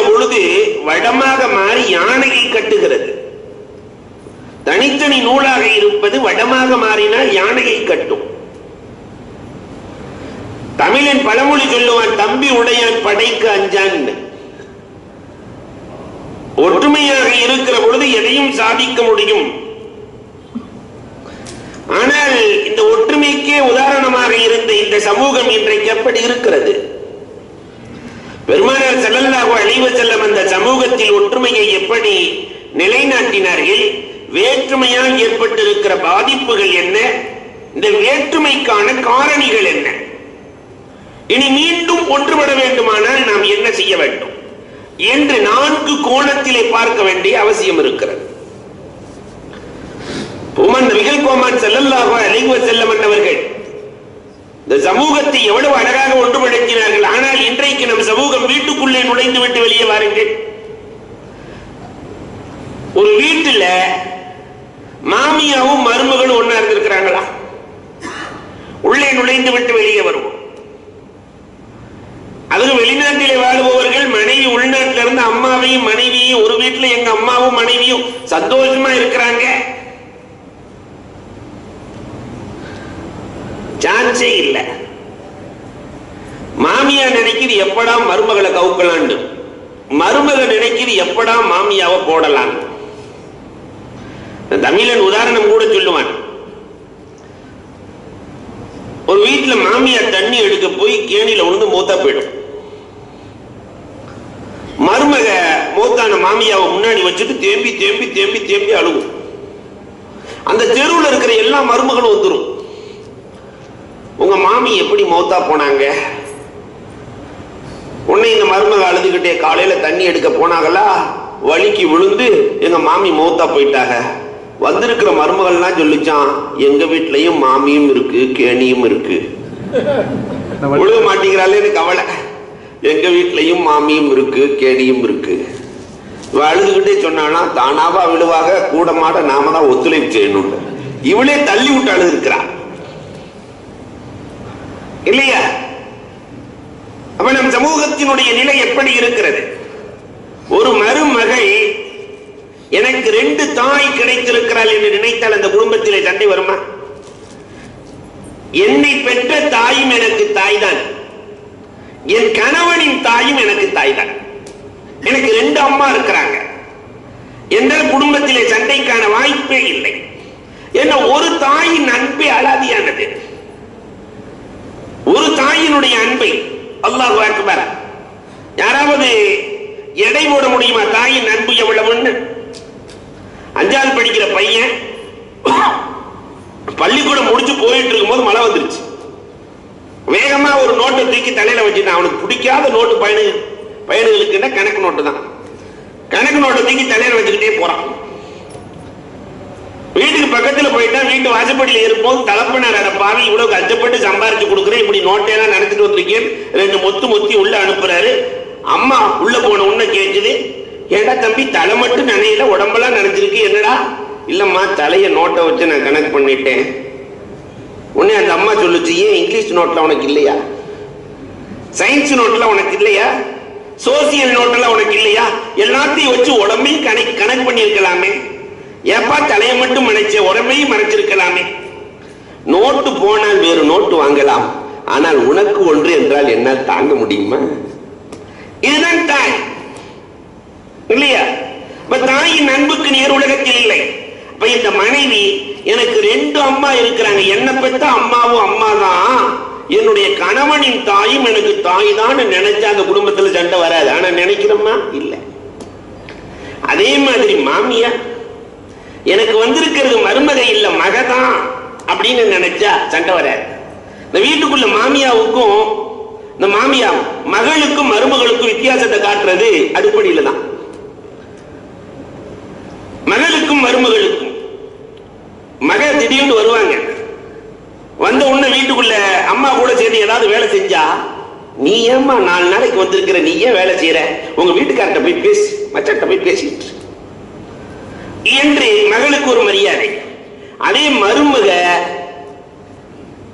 பொழுது வடமாக மாறி யானையை கட்டுகிறது. தனித்தனி நூலாக இருப்பது வடமாக மாறினால் யானையை கட்டும். தமிழன் பழமொழி சொல்லுவான், தம்பி உடையான் படைக்கு அஞ்சான். ஒற்றுமையாக இருக்கிற பொழுது எதையும் சாதிக்க முடியும். ஆனால் இந்த ஒற்றுமைக்கே உதாரணமாக இருந்த இந்த சமூகம் இன்றைக்கு எப்படி இருக்கிறது? பெருமானார் ஸல்லல்லாஹு அலைஹி வஸல்லம் அந்த சமூகத்தில் ஒற்றுமையை எப்படி நிலைநாட்டினார்கள்? வேற்றுமையால் ஏற்பட்டிருக்கிற பாதிப்புகள் என்ன? இந்த வேற்றுமைக்கான காரணிகள் என்ன? இனி மீண்டும் ஒன்றுபட வேண்டுமானால் நாம் என்ன செய்ய வேண்டும் என்று 4 கோணத்திலே பார்க்க வேண்டிய அவசியம் இருக்கிறது. நபிகள் கோமான் ஸல்லல்லாஹு அலைஹி வஸல்லம் அவர்கள் இந்த சமூகத்தை எவ்வளவு அழகாக ஒன்றுபடுத்தினார்கள். ஆனால் இன்றைக்கு நம் சமூகம் வீட்டுக்குள்ளே நுழைந்து விட்டு வெளியே வாருங்கள். ஒரு வீட்டுல மாமியாவும் மருமகளும் ஒன்னா இருந்திருக்கிறாங்களா? உள்ளே நுழைந்து விட்டு வெளியே வருவோம். அதுக்கு வெளிநாட்டிலே வாழ்பவர்கள் மனைவி உள்நாட்டில இருந்து அம்மாவையும் மனைவியும் ஒரு வீட்டுல எங்க அம்மாவும் மனைவியும் சந்தோஷமா இருக்கிறாங்க. சான்ஸே இல்லை. மாமியா நினைக்குது எப்படா மருமகளை கவுக்கலான்னு, மருமக நினைக்குது எப்படா மாமியாவை போடலாம். தமிழன் உதாரணம் கூட சொல்லுவான். ஒரு வீட்டுல மாமியார் தண்ணி எடுக்க போய் கேணியில விழுந்து மூத்தா போயிடும். மருமக மூத்தான மாமியாவை முன்னாடி வச்சுட்டு தேம்பி தேம்பி தேம்பி தேம்பி அழுகும். அந்த தெருவில் இருக்கிற எல்லா மருமகளும் வந்துடும். உங்க மாமி எப்படி மௌத்தா போனாங்க? உன்னை இந்த மருமக அழுதுகிட்டே காலையில தண்ணி எடுக்க போனாங்களா, வலிக்கு விழுந்து எங்க மாமி மௌத்தா போயிட்டாங்க. வந்திருக்கிற மருமகள்லாம் சொல்லிச்சான், எங்க வீட்லயும் மாமியும் இருக்கு கேணியும் இருக்கு. விழுக மாட்டேங்கிறாளேன்னு கவலை. எங்க வீட்லயும் மாமியும் இருக்கு கேணியும் இருக்கு. அழுதுகிட்டே சொன்னானா, தானாவா விழுவாக, கூட மாட நாம தான் ஒத்துழைப்பு செய்யணும். இவளே தள்ளி விட்டு அழுது இருக்கிறா இல்லையா? அப்ப நம் சமூகத்தினுடைய நிலை எப்படி இருக்கிறது? ஒரு மருமகள் எனக்கு 2 தாய் கிடைத்திருக்கிறாள் என்று நினைத்தால் அந்த குடும்பத்திலே சண்டை வருமா? என்னை பெற்ற தாயும் எனக்கு தாய் தான், என் கணவனின் தாயும் எனக்கு தாய் தான். எனக்கு 2 அம்மா இருக்கிறாங்க என்றால் குடும்பத்திலே சண்டைக்கான வாய்ப்பே இல்லை. ஏன்னா ஒரு தாயின் அன்பே அலாதியானது. ஒரு தாயினுடைய அன்பை அல்லாஹ் அக்பர் யாராவது எடை போட முடியுமா? தாயின் அன்பு எவ்வளவுன்னு. 5ஆவது படிக்கிற பையன் பள்ளிக்கூடம் முடிச்சு போயிட்டு இருக்கும் போது மழை வந்துருச்சு. வேகமா ஒரு நோட்டை தூக்கி தலையில வச்சுட்டான். அவனுக்கு பிடிக்காத நோட்டு பையனுக்கு கணக்கு நோட்டு தான். கணக்கு நோட்டை தூக்கி தலையில வச்சுக்கிட்டே போறான். வீட்டுக்கு பக்கத்துல போயிட்டா வீட்டு வாசப்படியில் இருக்கும்போது தலப்பனார் அடப்பாவி இவ்வளவு கஷ்டப்பட்டு சம்பாரிச்சு கொடுக்குறேன், இப்படி நோட்டையெல்லாம் நினைச்சிட்டு வந்திருக்கேன். 2 மொத்தி உள்ள அனுப்புறாரு. அம்மா உள்ள போன உன்ன கேட்குது, ஏடா தம்பி தலை மட்டும் நினைல உடம்பெல்லாம் நினைச்சிருக்கு என்னடா? இல்லம்மா தலைய நோட்டை வச்சு நான் கணக்கு பண்ணிட்டேன். உடனே அந்த அம்மா சொல்லுச்சு, ஏன் இங்கிலீஷ் நோட்ல உனக்கு இல்லையா? சயின்ஸ் நோட்ல உனக்கு இல்லையா? சோசியல் நோட்ல உனக்கு இல்லையா? எல்லாத்தையும் வச்சு உடம்பையும் கணக்கு பண்ணிருக்கலாமே. ஏப்பா தலையை மட்டும் மறைச்ச, உடம்பையும் மறைச்சிருக்கலாமே. நோட்டு போனால் வேறு நோட்டு வாங்கலாம், ஆனால் உனக்கு ஒன்று என்றால் என்னால் தாங்க முடியுமா? இதுதான் தாய் இல்லையா? தாயின் அன்புக்கு நேர் உலகத்தில் இல்லை. அப்ப இந்த மனைவி எனக்கு 2 அம்மா இருக்கிறாங்க, என்ன பெற்ற அம்மாவும் அம்மா தான், என்னுடைய கணவனின் தாயும் எனக்கு தாய் தான் நினைச்சா அந்த குடும்பத்தில் சண்டை வராது. ஆனா நினைக்கிறோமா? இல்லை. அதே மாதிரி மாமியா எனக்கு வந்திருக்கிறது மருமகை இல்ல மகதான் அப்படின்னு நினைச்சா சண்டை வராது. இந்த வீட்டுக்குள்ள மாமியாவுக்கும் இந்த மாமியா மகளுக்கும் மருமகளுக்கும் வித்தியாசத்தை காட்டுறது அடிப்படையில தான். மகளுக்கும் மருமகளுக்கும் மக திடீர்னு வருவாங்க. வந்த உடனே வீட்டுக்குள்ள அம்மா கூட சேர்ந்து ஏதாவது வேலை செஞ்சா, நீ ஏம்மா 4 நாளைக்கு வந்திருக்கிற, நீ ஏன் வேலை செய்யற, உங்க வீட்டுக்கார்ட்ட போய் பேசி, மச்சாட்ட போய் பேசிட்டு என்று மகளுக்கு ஒரு மரியாதை. அதே மருமக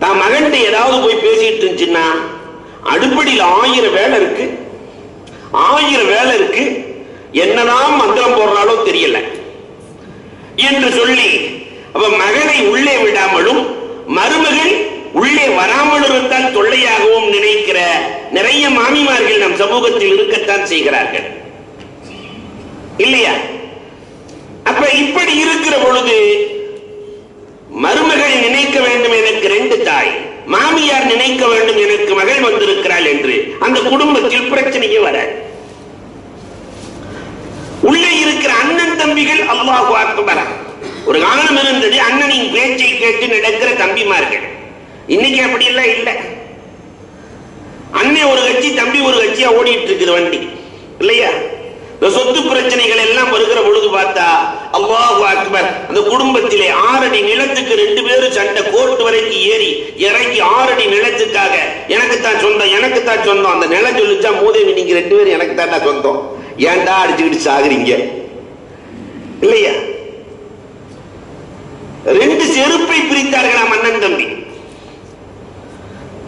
தான் மகன்கிட்ட ஏதாவது போய் பேசிட்டு இருந்துச்சுன்னா, அடுப்படியில் 1000 வேலை இருக்கு, 1000 வேலை இருக்கு, என்னதான் மந்திரம் போடுறாலோ தெரியல என்று சொல்லி அவ மகனை உள்ளே விடாமலும் மருமகள் உள்ளே வராமல் இருந்தால் தொல்லையாகவும் நினைக்கிற நிறைய மாமிமார்கள் நம் சமூகத்தில் இருக்கத்தான் செய்கிறார்கள் இல்லையா? அப்ப இப்படி இருக்கிற பொழுது மருமகள் நினைக்க வேண்டும் எனக்கு 2 தாய், மாமியார் நினைக்க வேண்டும் எனக்கு மகள் வந்திருக்கிறாள் என்று அந்த குடும்பத்தில் பிரச்சனையே வர. உள்ளே இருக்கிற அண்ணன் தம்பிகள் அல்லாஹு அக்பர். ஒரு காலம் இருந்தது அண்ணனின் பேச்சை கேட்டு நடக்கிற தம்பிமார்கள். இன்னைக்கு அப்படி எல்லாம் இல்ல. அண்ணன் ஒரு கட்சி, தம்பி ஒரு கட்சியா ஓடிட்டு இருக்குது வண்டி இல்லையா? சொத்து பிரச்சனைகள் எல்லாம் வருகிற பொழுது பார்த்தா அல்லாஹு அக்பர், அந்த குடும்பத்திலே 6 அடி நிலத்துக்கு 2 பேரும் சண்டை, கோர்ட் வரைக்கும் ஏறி இறங்கி 6 அடி நிலத்துக்காக எனக்குத்தான் சொந்தம் எனக்குத்தான் சொந்தம். அந்த நிலம் சொல்லிச்சா மூதேவி நீங்க 2 பேரும் எனக்கு தாண்டா சொந்தம், ஏன்டா அடிச்சுக்கிட்டு சாகுறீங்க இல்லையா? 2 செருப்பை பிரித்தார்களாம் அண்ணன் தம்பி.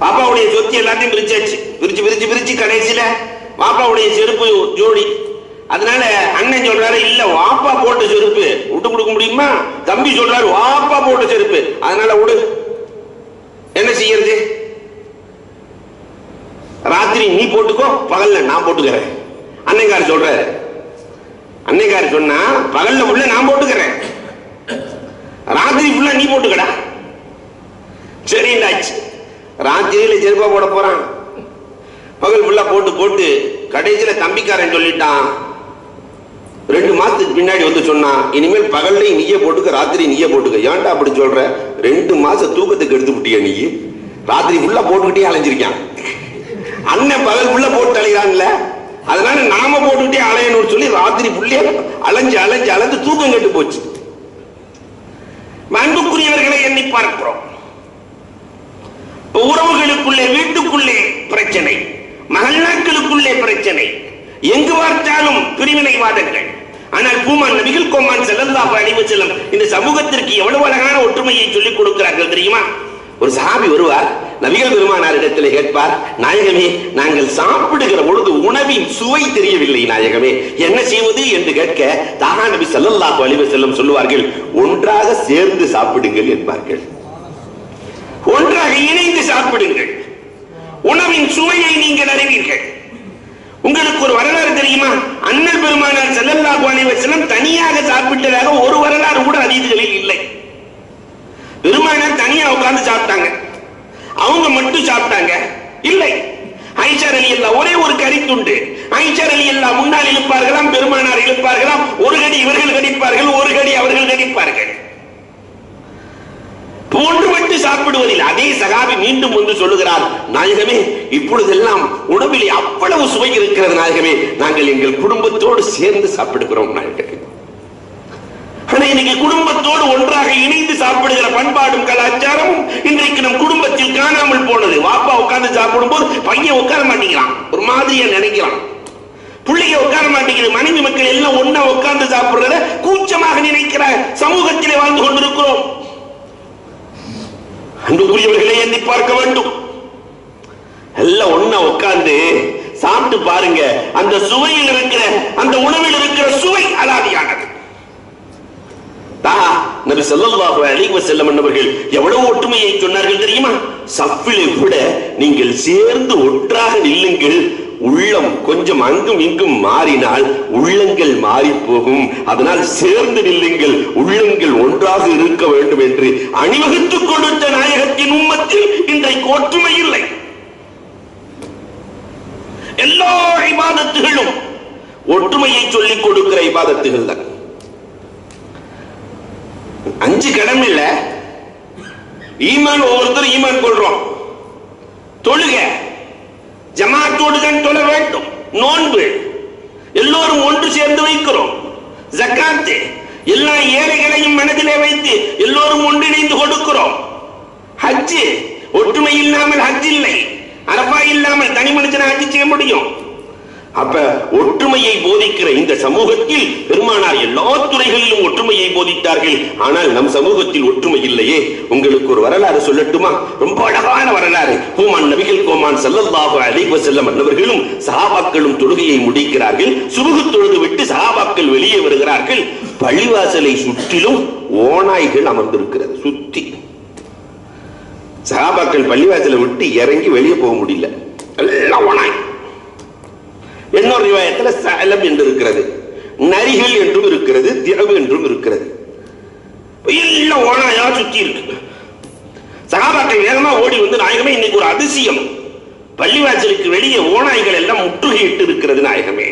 பாப்பாவுடைய சொத்து எல்லாத்தையும் பிரிச்சாச்சு, பிரிச்சு கடைசியில பாப்பாவுடைய செருப்பு ஜோடி. அதனால அண்ணன் சொல்றாரு இல்ல வாப்பா போட்ட செருப்பு விட்டு கொடுக்க முடியுமா? தம்பி சொல்றாரு வாப்பா போட்ட செருப்பு, அதனால விடு. என்ன செய்யறது? ராத்திரி நீ போட்டுக்கோ, பகல்ல நான் போட்டுக்கிறேன். அன்னைக்காரர் சொல்றாரு. அன்னைக்காரர் சொன்னா பகல்ல உள்ள நான் போட்டுக்கிறேன், ராத்திரி ஃபுல்லா நீ போட்டுக்கடா. சரிண்டாச்சு. ராத்திரியில செருப்பா போட போறான், பகல் ஃபுல்லா போட்டு கடைசியில தம்பிக்காரன் சொல்லிட்டான். 2 மாசத்துக்கு பின்னாடி வந்து சொன்னா இனிமேல் பகல்லையும் நீயே போட்டுக்க, ராத்திரி நீயே போட்டுக்க. ஏன்டா அப்படி சொல்ற? 2 மாசம் தூக்கத்துக்கு எடுத்து விட்டியா நீ? ராத்திரி ஃபுல்லா போட்டுக்கிட்டே அலைஞ்சிருக்கான். அண்ணன் பகல் ஃபுல்லா போட்டு அலைகிறான்ல, அதனால நாம போட்டுக்கிட்டே அலையணும்னு சொல்லி ராத்திரி ஃபுல்லே அலைஞ்சு தூக்கம் கெட்டு போச்சு. அன்புக்குரியவர்களை எண்ணி பார்க்கிறோம். உறவுகளுக்குள்ளே, வீட்டுக்குள்ளே பிரச்சனை, மகள்நாட்களுக்குள்ளே பிரச்சனை, எங்கு பார்த்தாலும் பிரிவினைவாதங்கள். ஆனால் பூமான் நபிகள் கோமான் ஸல்லல்லாஹு அலைஹி வஸல்லம் இந்த சமூகத்திற்கு எவ்வளவு அழகான ஒற்றுமையை சொல்லிக் கொடுக்கிறார்கள் தெரியுமா? ஒரு சஹாபி வருவார், நபிகள் பெருமானாரிடத்தில் கேட்பார், நாயகமே நாங்கள் சாப்பிடுகிற பொழுது உணவின் சுவை தெரியவில்லை நாயகமே, என்ன செய்வது என்று கேட்க தாஹா நபி ஸல்லல்லாஹு அலைஹி வஸல்லம் சொல்லுவார்கள், ஒன்றாக சேர்ந்து சாப்பிடுங்கள் என்பார்கள். ஒன்றாக இணைந்து சாப்பிடுங்கள், உணவின் சுவையை நீங்கள் அறிவீர்கள். உங்களுக்கு ஒரு வரலாறு தெரியுமா? அண்ணல் பெருமானார் ஸல்லல்லாஹு அலைஹி வஸல்லம் தனியாக சாப்பிட்டதாக ஒரு வரலாறு கூட ஹதீஸ்களில் இல்லை. பெருமானார் தனியா உட்கார்ந்து சாப்பிட்டாங்க, அவங்க மட்டும் சாப்பிட்டாங்க இல்லை. ஆயிஷா ரலியல்லாஹு ஒரே ஒரு கறித்துண்டு, ஆயிஷா ரலியல்லாஹு முன்னால் இழுப்பார்களாம், பெருமானார் இழுப்பார்களாம். ஒரு கடி இவர்கள் கடிப்பார்கள், ஒரு கடி அவர்கள் கடிப்பார்கள். ஒன்றுபட்டு சாப்பிடுவதில் அதே சகாபி மீண்டும் வந்து சொல்லுகிறார், நாயகமே இப்பொழுதெல்லாம் உணவிலே அவ்வளவு சுவை இருக்கிறது நாயகமே, நாங்கள் எங்கள் குடும்பத்தோடு சேர்ந்து சாப்பிடுகிறோம் நாயகமே. இன்னைக்கு குடும்பத்தோடு ஒன்றாக இணைந்து சாப்பிடுகிற பண்பாடும் கலாச்சாரமும் இன்றைக்கு நம் குடும்பத்தில் காணாமல் போனது. வாப்பா உட்கார்ந்து சாப்பிடும் போது பையன் உட்கார மாட்டேங்கிறான், ஒரு மாதிரியா நினைக்கிறான். பிள்ளைங்க உட்கார மாட்டேங்குது, மனைவி மக்கள் எல்லாம் ஒன்னா உட்கார்ந்து சாப்பிடுறத கூச்சமாக நினைக்கிற சமூகத்திலே வாழ்ந்து கொண்டிருக்கிறோம். அன்புக்குரியவர்களை எண்ணி பார்க்க வேண்டும். எல்லாம் ஒன்னா உட்கார்ந்து சாப்பிட்டு பாருங்க, அந்த சுவையில் இருக்கிற, அந்த உணவில் இருக்கிற சுவை அலாதியானது. நபி ஸல்லல்லாஹு அலைஹி வஸல்லம் அவர்கள் எவ்வளவு ஒற்றுமையை சொன்னார்கள் தெரியுமா? சஃபிலே கூட நீங்கள் சேர்ந்து ஒன்றாக நில்லுங்கள், உள்ளம் கொஞ்சம் அங்கும் இங்கும் மாறினால் உள்ளங்கள் மாறி போகும், அதனால் சேர்ந்து நில்லுங்கள், உள்ளங்கள் ஒன்றாக இருக்க வேண்டும் என்று அணிவகுத்துக் கொடுத்த நாயகத்தின் உம்மத்தில் இன்றைக்கு ஒற்றுமை இல்லை. எல்லா இபாதத்துகளும் ஒற்றுமையை சொல்லிக் கொடுக்கிற இபாதத்துகள் தான். 5 கடமை இல்ல, ஈமான் ஒவ்வொருத்தரும் ஈமான் கொள்றோம். தொழுக ஜமாத்தோடு தான் தொழ வேண்டும். நோன்பு எல்லோரும் ஒன்று சேர்ந்து வைக்கிறோம். ஜக்காத் எல்லா ஏழைகளையும் மனதிலே வைத்து எல்லோரும் ஒன்றிணைந்து கொடுக்கிறோம். ஹஜ் ஒற்றுமை இல்லாமல் ஹஜ் இல்லை. அரபா இல்லாமல் தனி மனிதனை ஹஜ் செய்ய முடியும். அப்ப ஒற்றுமையை போதிக்கிற இந்த சமூகத்தில் பெருமானார் எல்லா துறைகளிலும் ஒற்றுமையை போதித்தார்கள். ஆனால் நம் சமூகத்தில் ஒற்றுமை இல்லையே. உங்களுக்கு ஒரு வரலாறு சொல்லட்டுமா? ரொம்ப அழகான வரலாறு. கோமான் நபிகள் கோமான் ஸல்லல்லாஹு அலைஹி வஸல்லம் அவர்களும் சஹாபாக்களும் தொழுகையை முடிக்கிறார்கள். சுபஹ் தொழுது விட்டு சஹாபாக்கள் வெளியே வருகிறார்கள். பள்ளிவாசலை சுற்றிலும் ஓநாய்கள் அமர்ந்திருக்கிறது. சுத்தி சஹாபாக்கள் பள்ளிவாசலை விட்டு இறங்கி வெளியே போக முடியல. எல்லாம் ஓநாய். இன்னொரு ரிவாயத்துல சலம் என்று இருக்கிறது, நரிகள் என்றும் இருக்கிறது, திரவு என்றும் இருக்கிறது. எல்லாம் ஓனாயா சுத்தி இருக்கு. சஹாபாக்கள் வேகமா ஓடி வந்து, நாயகமே இன்னைக்கு ஒரு அதிசயம், பள்ளிவாசலுக்கு வெளியே ஓநாய்கள் எல்லாம் முற்றுகையிட்டு இருக்கிறது நாயகமே.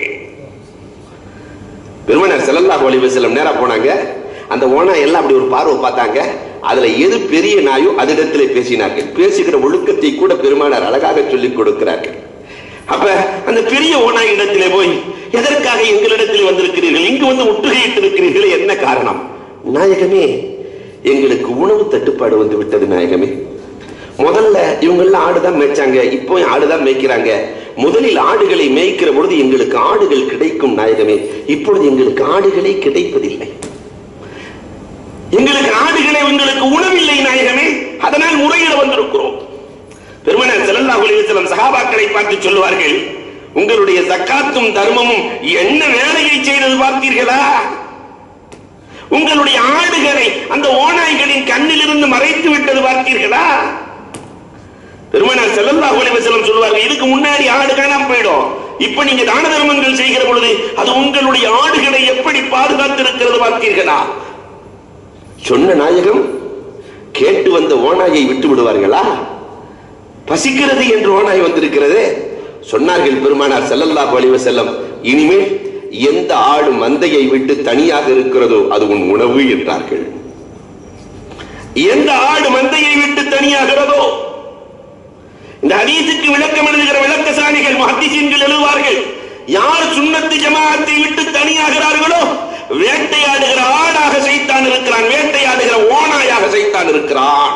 பெருமானார் ஸல்லல்லாஹு அலைஹி வஸல்லம் நேரா போனாங்க. அந்த ஓனாய் எல்லாம் அப்படி ஒரு பார்வை பார்த்தாங்க. அதுல எது பெரிய நாயோ அதிடத்திலே பேசினார்கள். பேசுகிற ஒழுக்கத்தை கூட பெருமானார் அழகாக சொல்லிக் கொடுக்கிறார்கள். அப்ப அந்த பெரிய ஓனாய் இடத்திலே போய், எதற்காக எங்களிடத்தில் வந்திருக்கிறீர்கள், இங்கு வந்து முற்றுகையிட்டு இருக்கிறீர்கள், என்ன காரணம்? நாயகமே, எங்களுக்கு உணவு தட்டுப்பாடு வந்து விட்டது நாயகமே. முதல்ல இவங்கெல்லாம் ஆடுதான் மேய்ச்சாங்க, இப்போ ஆடுதான் மேய்க்கிறாங்க. முதலில் ஆடுகளை மேய்க்கிற பொழுது எங்களுக்கு ஆடுகள் கிடைக்கும் நாயகமே. இப்பொழுது எங்களுக்கு ஆடுகளே கிடைப்பதில்லை. எங்களுக்கு ஆடுகளே, உங்களுக்கு உணவில்லை நாயகமே. அதனால் முறையிட வந்திருக்கிறோம். பெருமானார் ஸல்லல்லாஹு அலைஹி வஸல்லம் சஹாபாக்களை பார்த்து சொல்லுவார்கள், உங்களுடைய ஜக்காத்தும் தர்மமும் என்ன வேலையை செய்தது பார்த்தீர்களா? உங்களுடைய ஆடுகளை அந்த ஓநாய்களின் கண்ணில் இருந்து மறைத்து விட்டது பார்த்தீர்களா? பெருமானார் ஸல்லல்லாஹு அலைஹி வஸல்லம் சொல்வார்கள், இதுக்கு முன்னாடி ஆடு காணாம போயிடும். இப்ப நீங்க தான தர்மங்கள் செய்கிற பொழுது அது உங்களுடைய ஆடுகளை எப்படி பாதுகாத்து இருக்கிறது பார்த்தீர்களா? சொன்ன நாயகம் கேட்டு வந்த ஓநாயை விட்டு விடுவார்களா? பசிக்கிறது என்று ஓனாய் வந்திருக்கிறது. சொன்னார்கள் பெருமானார் ஸல்லல்லாஹு அலைஹி வஸல்லம், இனிமேல் எந்த ஆடு மந்தையை விட்டு தனியாக இருக்கிறதோ அது உன் உணவு என்றார்கள். எந்த ஆடு மந்தையை விட்டு தனியாகிறதோ, இந்த ஹதீஸுக்கு விளக்கம் எழுதுகிற விளக்கசாலிகள் முஹத்திஸீன்கள் எழுதுவார்கள், யார் சுன்னத்து ஜமாஅத்தை விட்டு தனியாகிறார்களோ வேட்டையாடுகிற ஆடாக சைத்தான் இருக்கிறான், வேட்டையாடுகிற ஓனாயாக சைத்தான் இருக்கிறான்.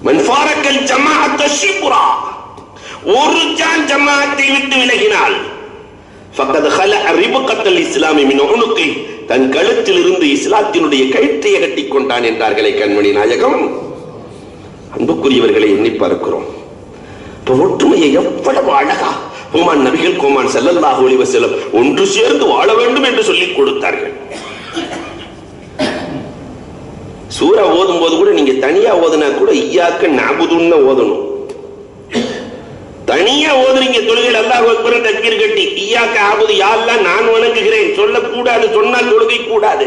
மன்ஃபாரக்கல் ஜமாஅத் ஷிப்ரா, ஒரு ஜான் ஜமாஅத்தை விட்டு விலகினால் ஃபக்கத் ஹலஅ ரிபகத்தல் இஸ்லாமி மின் உனுகி, தன் கழுத்தில் இருந்து இஸ்லாத்தினுடைய கயிற்றை கட்டிக் கொண்டான் என்றார்களே கண்மணி நாயகம். அன்புக்குரியவர்களை எண்ணி பார்க்கிறோம். ஒற்றுமையை எவ்வளவு அழகா கோமான் நபிகள் கோமான் ஸல்லல்லாஹு அலைஹி வஸல்லம் ஒன்று சேர்ந்து வாழ வேண்டும் என்று சொல்லிக் கொடுத்தார்கள். சூரா ஓதும் போது கூட நீங்க தனியா ஓதுனா கூட இய்யாக நஅபுதுன்னு ஓதணும். தனியா ஓதுறீங்க தொழுகையில் அல்லாஹ் அக்பர் தக்பீர் கட்டி, இய்யாக அஅபுது, யா அல்லாஹ் நான் வணங்குகிறேன் சொல்லக்கூடாது, சொன்னால் தொழுகை கூடாது.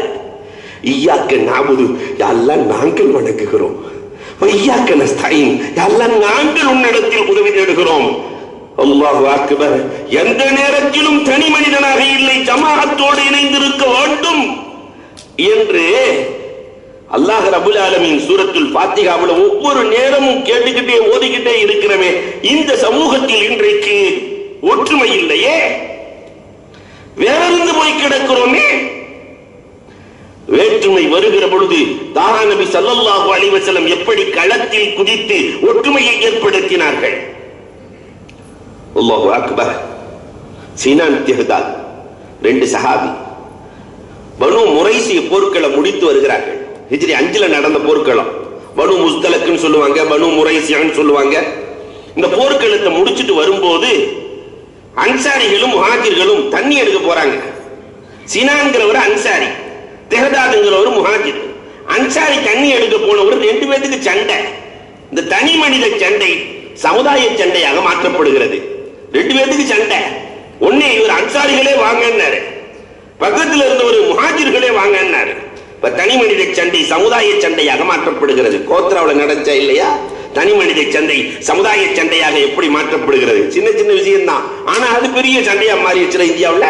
இய்யாக நஅபுது, யா அல்லாஹ் நாங்கள் வணங்குகிறோம். இய்யாக நஸ்தஈன், யா அல்லாஹ் நாங்கள் உன்னிடத்தில் உதவி தேடுகிறோம். அல்லாஹு அக்பர். எந்த நேரத்திலும் தனி மனிதனாக இல்லை, ஜமாஅத்தோடு இணைந்திருக்க வேண்டும் என்று அல்லாஹ் ரப்புல் ஆலமீன் சூரத்துல் ஃபாத்திஹாவுல ஒவ்வொரு நேரமும் கேட்டுக்கிட்டே ஓதிக்கிட்டே இருக்கிறமே. இந்த சமூகத்தில் இன்றைக்கு ஒற்றுமை இல்லையே, வேறெந்து போய் கிடக்கிறோமே. வேற்றுமை வருகிற பொழுது தாஹா நபி ஸல்லல்லாஹு அலைஹி வஸல்லம் எப்படி களத்தில் குதித்து ஒற்றுமையை ஏற்படுத்தினார்கள். அல்லாஹு அக்பர். சீனான் திஹ்தாத், ரெண்டு சஹாபி பனு முரைசி போர்க்களம் முடித்து வருகிறார்கள். ஹிஜ்ரி 5ல நடந்த போர்க்களம். பனு முஸ்தலக்னு சொல்லுவாங்க, பனு முரைசியான்னு சொல்லுவாங்க. இந்த போர்க்களத்தை முடிச்சிட்டு வரும்போது அன்சாரிகளும் முஹாஜிர்களும் தண்ணி எடுக்க போறாங்க. சினான்கிறவர் அன்சாரி, திஹ்தாத்ங்கிறவர் முஹாஜிர். அன்சாரி தண்ணி எடுக்க போனவர் ரெண்டு பேருக்கு சண்டை. இந்த தனி மனித சண்டை சமுதாய சண்டையாக மாற்றப்படுகிறது. ரெண்டு பேருக்கு சண்டை. ஒண்ணே இவர் அன்சாரிகளே வாங்கன்னாரு, பக்கத்தில் இருந்த ஒரு முஹாஜிர்களே வாங்கன்னாரு. இப்ப தனி மனித சண்டை சமுதாய சண்டையாக மாற்றப்படுகிறது. கோத்ராவில் நடந்தா இல்லையா? தனி மனித சண்டை சமுதாய சண்டையாக எப்படி மாற்றப்படுகிறது? சின்ன சின்ன விஷயம் தான், ஆனா அது பெரிய சண்டையா மாறிடுச்சுல இந்தியாவில்.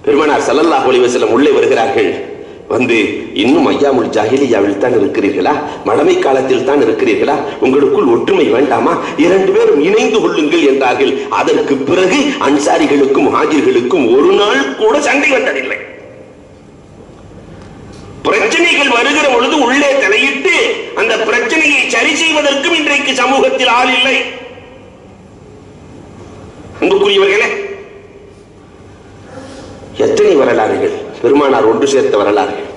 பெருமானார் ஸல்லல்லாஹு அலைஹி வஸல்லம் உள்ளே வருகிறார்கள். வந்து, இன்னும் ஐயாமுல் ஜாஹிலியாவில் தான் இருக்கிறீர்களா? மடமை காலத்தில் தான் இருக்கிறீர்களா? உங்களுக்குள் ஒற்றுமை வேண்டாமா? இரண்டு பேரும் இணைந்து கொள்ளுங்கள் என்றார்கள். அதற்கு பிறகு அன்சாரிகளுக்கும் முஹாஜிர்களுக்கும் ஒரு நாள் கூட சண்டை வந்ததில்லை. பிரச்சனைகள் வருகிற பொழுது உள்ளே தலையிட்டு அந்த பிரச்சனையை சரி செய்வதற்கும் இன்றைக்கு சமூகத்தில் ஆள் இல்லை. அன்புக்குரியவர்களே, எத்தனை வரலாறுகள் பெருமானார் ஒன்று சேர்த்த வரலாறுகள்.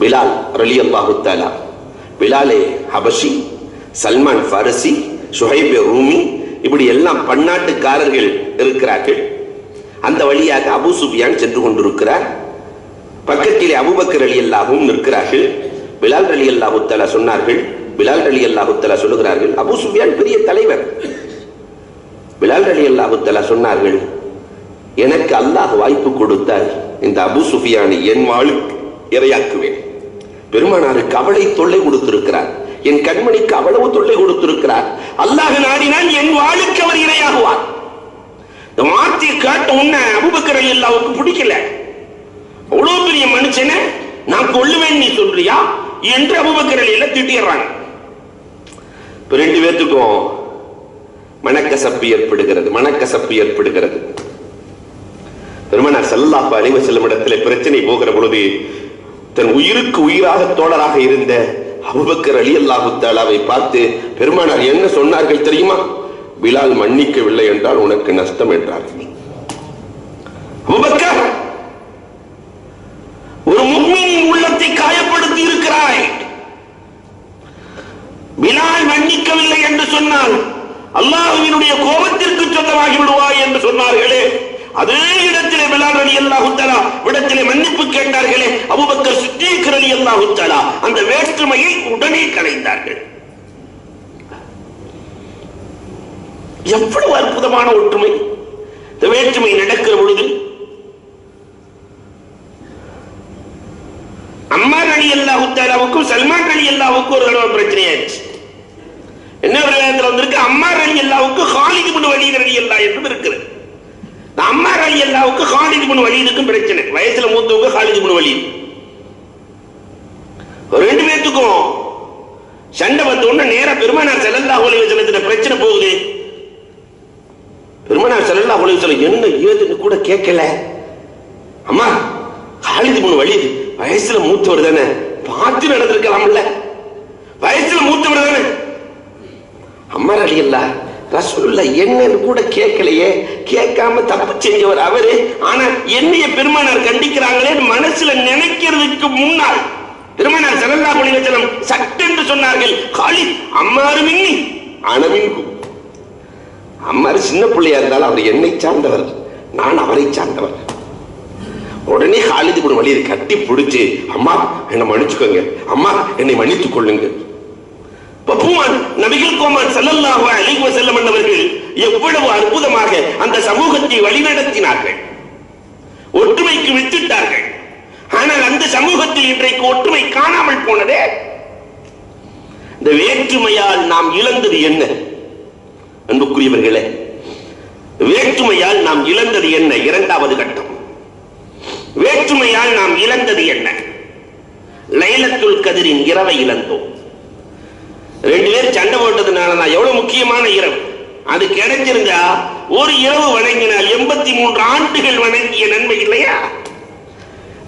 பிலால் ரலியல்லாஹு தஆலா, பிலாலே ஹபஷி, சல்மான் ஃபாரசி, சுஹைப் ரூமி, இப்படி எல்லாம் பன்னாட்டுக்காரர்கள் இருக்கிறார்கள். அந்த வழியாக அபூ சுஃபியான் சென்று கொண்டிருக்கிறார். பக்கத்திலே அபூபக்கர் ரலியல்லாஹுவும் நிற்கிறார்கள். பிலால் ரலியல்லாஹு தஆலா சொன்னார்கள், பிலால் ரலியல்லாஹு தஆலா சொல்லுகிறார்கள், அபூ சுஃபியான் பெரிய தலைவர். பிலால் ரலியல்லாஹு தஆலா சொன்னார்கள், எனக்கு அல்லாஹ் வாய்ப்பு கொடுத்தால் இந்த அபூ சுஃபியானை என் வாளுக்கு இரையாக்குவேன். பெருமானாருக்கு அவளை தொல்லை கொடுத்திருக்கிறார், என் கண்மணிக்கு அவ்வளவு தொல்லை கொடுத்திருக்கிறார். அல்லாஹ் நாடினால் என் வாளுக்கு அவர் இரையாகுவார். இந்த வார்த்தையை காட்ட உன்ன அபூபக்கர் ரலியல்லாஹுவுக்கு பிடிக்கல. அவ்வளவு பெரிய மனுஷனை நான் கொல்லுவேன் நீ சொல்றியா என்று அபூபக்கர் ரலியல்லாஹு திட்டிடுறாங்க. ரெண்டு பேர்த்துக்கும் மனக்கசப்பு ஏற்படுகிறது. பெருமானார் ஸல்லல்லாஹு அலைஹி வஸல்லம் இடத்திலே பிரச்சனை போகிற பொழுது தன் உயிருக்கு உயிராக தோழராக இருந்த அபூபக்கர் ரலியல்லாஹு தஆலாவை பார்த்து பெருமானார் என்ன சொன்னார்கள் தெரியுமா? பிலால் மன்னிக்கவில்லை என்றால் உனக்கு நஷ்டம் என்றார்கள். அபூபக்கர், ஒரு முஃமினின் உள்ளத்தை காயப்படுத்தி இருக்கிறாய். பிலால் மன்னிக்கவில்லை என்று சொன்னால் அல்லாஹ்வினுடைய கோபத்திற்கு சொந்தமாகி விடுவாய் என்று சொன்னார்களே, அதே இடத்திலே பிலால் ரலியல்லாஹு தஆலா இடத்திலே மன்னிப்பு கேட்டார்களே, அபூபக்கர் சித்தீக் ரலியல்லாஹு தஆலா அந்த வேற்றுமையை உடனே களைந்தார்கள். எவ்வளவு அற்புதமான ஒற்றுமை! இந்த வேற்றுமை நடக்கிற பொழுது அம்மார் ரலியல்லாஹு தஆலாவுக்கும் சல்மான் ரலியல்லாஹுக்கும் ஒரு தடவை பிரச்சனையாச்சு. என்ன விளையாட்டுல வந்திருக்கு? அம்மார் ரலியல்லாஹுக்கு காலித் இப்னு வலீத் ரலியல்லாஹு என்றும் இருக்கிறது. அம்மார் ரலியல்லாஹுக்கு காலித் இப்னு வலீதுக்கும் பிரச்சனை. வயசுல மூத்தவங்க காலித் இப்னு வலீத். ரெண்டு பேத்துக்கும் சண்டை வந்த உடனே நேரா பெருமானார் ஸல்லல்லாஹு அலைஹி வஸல்லம் பிரச்சனை போகுது. பெருமானார் ஸல்லல்லாஹு அலைஹி வஸல்லம் என்ன ஏதுன்னு கூட கேட்கல. அம்மா, காலித் இப்னு வலீத் வயசுல மூத்தவர் தானே, பார்த்து நடந்திருக்கலாம்ல, வயசுல மூத்தவர் தானே. அம்மா ரலியல்லாஹு ரசூலுல்லாஹ் என்னன்னு கூட கேட்கலையே, கேட்காம தப்பு செஞ்சவர் அவரு, ஆனா என்னைய பெருமானார் கண்டிக்கிறாங்களே மனசுல நினைக்கிறதுக்கு முன்னால் பெருமானார் ஸல்லல்லாஹு அலைஹி வஸல்லம் சட்டென்று சொன்னார்கள், காலித் அம்மாரு மின்னி அனமின்கு. அம்மாரு சின்ன பிள்ளையா இருந்தாலும் அவர் என்னை சார்ந்தவர், நான் அவரை சார்ந்தவர். உடனே காலித் இப்னு வலீத் கட்டி பிடிச்சு, அம்மா என்னை மன்னிச்சுக்கோங்க, அம்மா என்னை மன்னித்துக் கொள்ளுங்க. நபிகள் கோமான் ஸல்லல்லாஹு அலைஹி வஸல்லம் அவர்கள் எவ்வளவு அற்புதமாக அந்த சமூகத்தை வழிநடத்தினார்கள், ஒற்றுமைக்கு வித்திட்டார்கள். ஆனால் அந்த சமூகத்தில் இன்றைக்கு ஒற்றுமை காணாமல் போனதே. இந்த வேற்றுமையால் நாம் இழந்தது என்ன? அன்புக்குரியவர்களே, வேற்றுமையால் நாம் இழந்தது என்ன? இரண்டாவது கட்டம், வேற்றுமையால் நாம் இழந்தது என்ன? லைலத்துல் கத்ரின் இரவை இழந்தோம். ரெண்டு பேர் சண்டை போட்டதுனால நான் எவ்வளவு முக்கியமான இரவு அது கிடைச்சிருந்தா ஒரு இரவு வணங்கினால் 83 ஆண்டுகள் வணங்கிய நன்மை இல்லையா?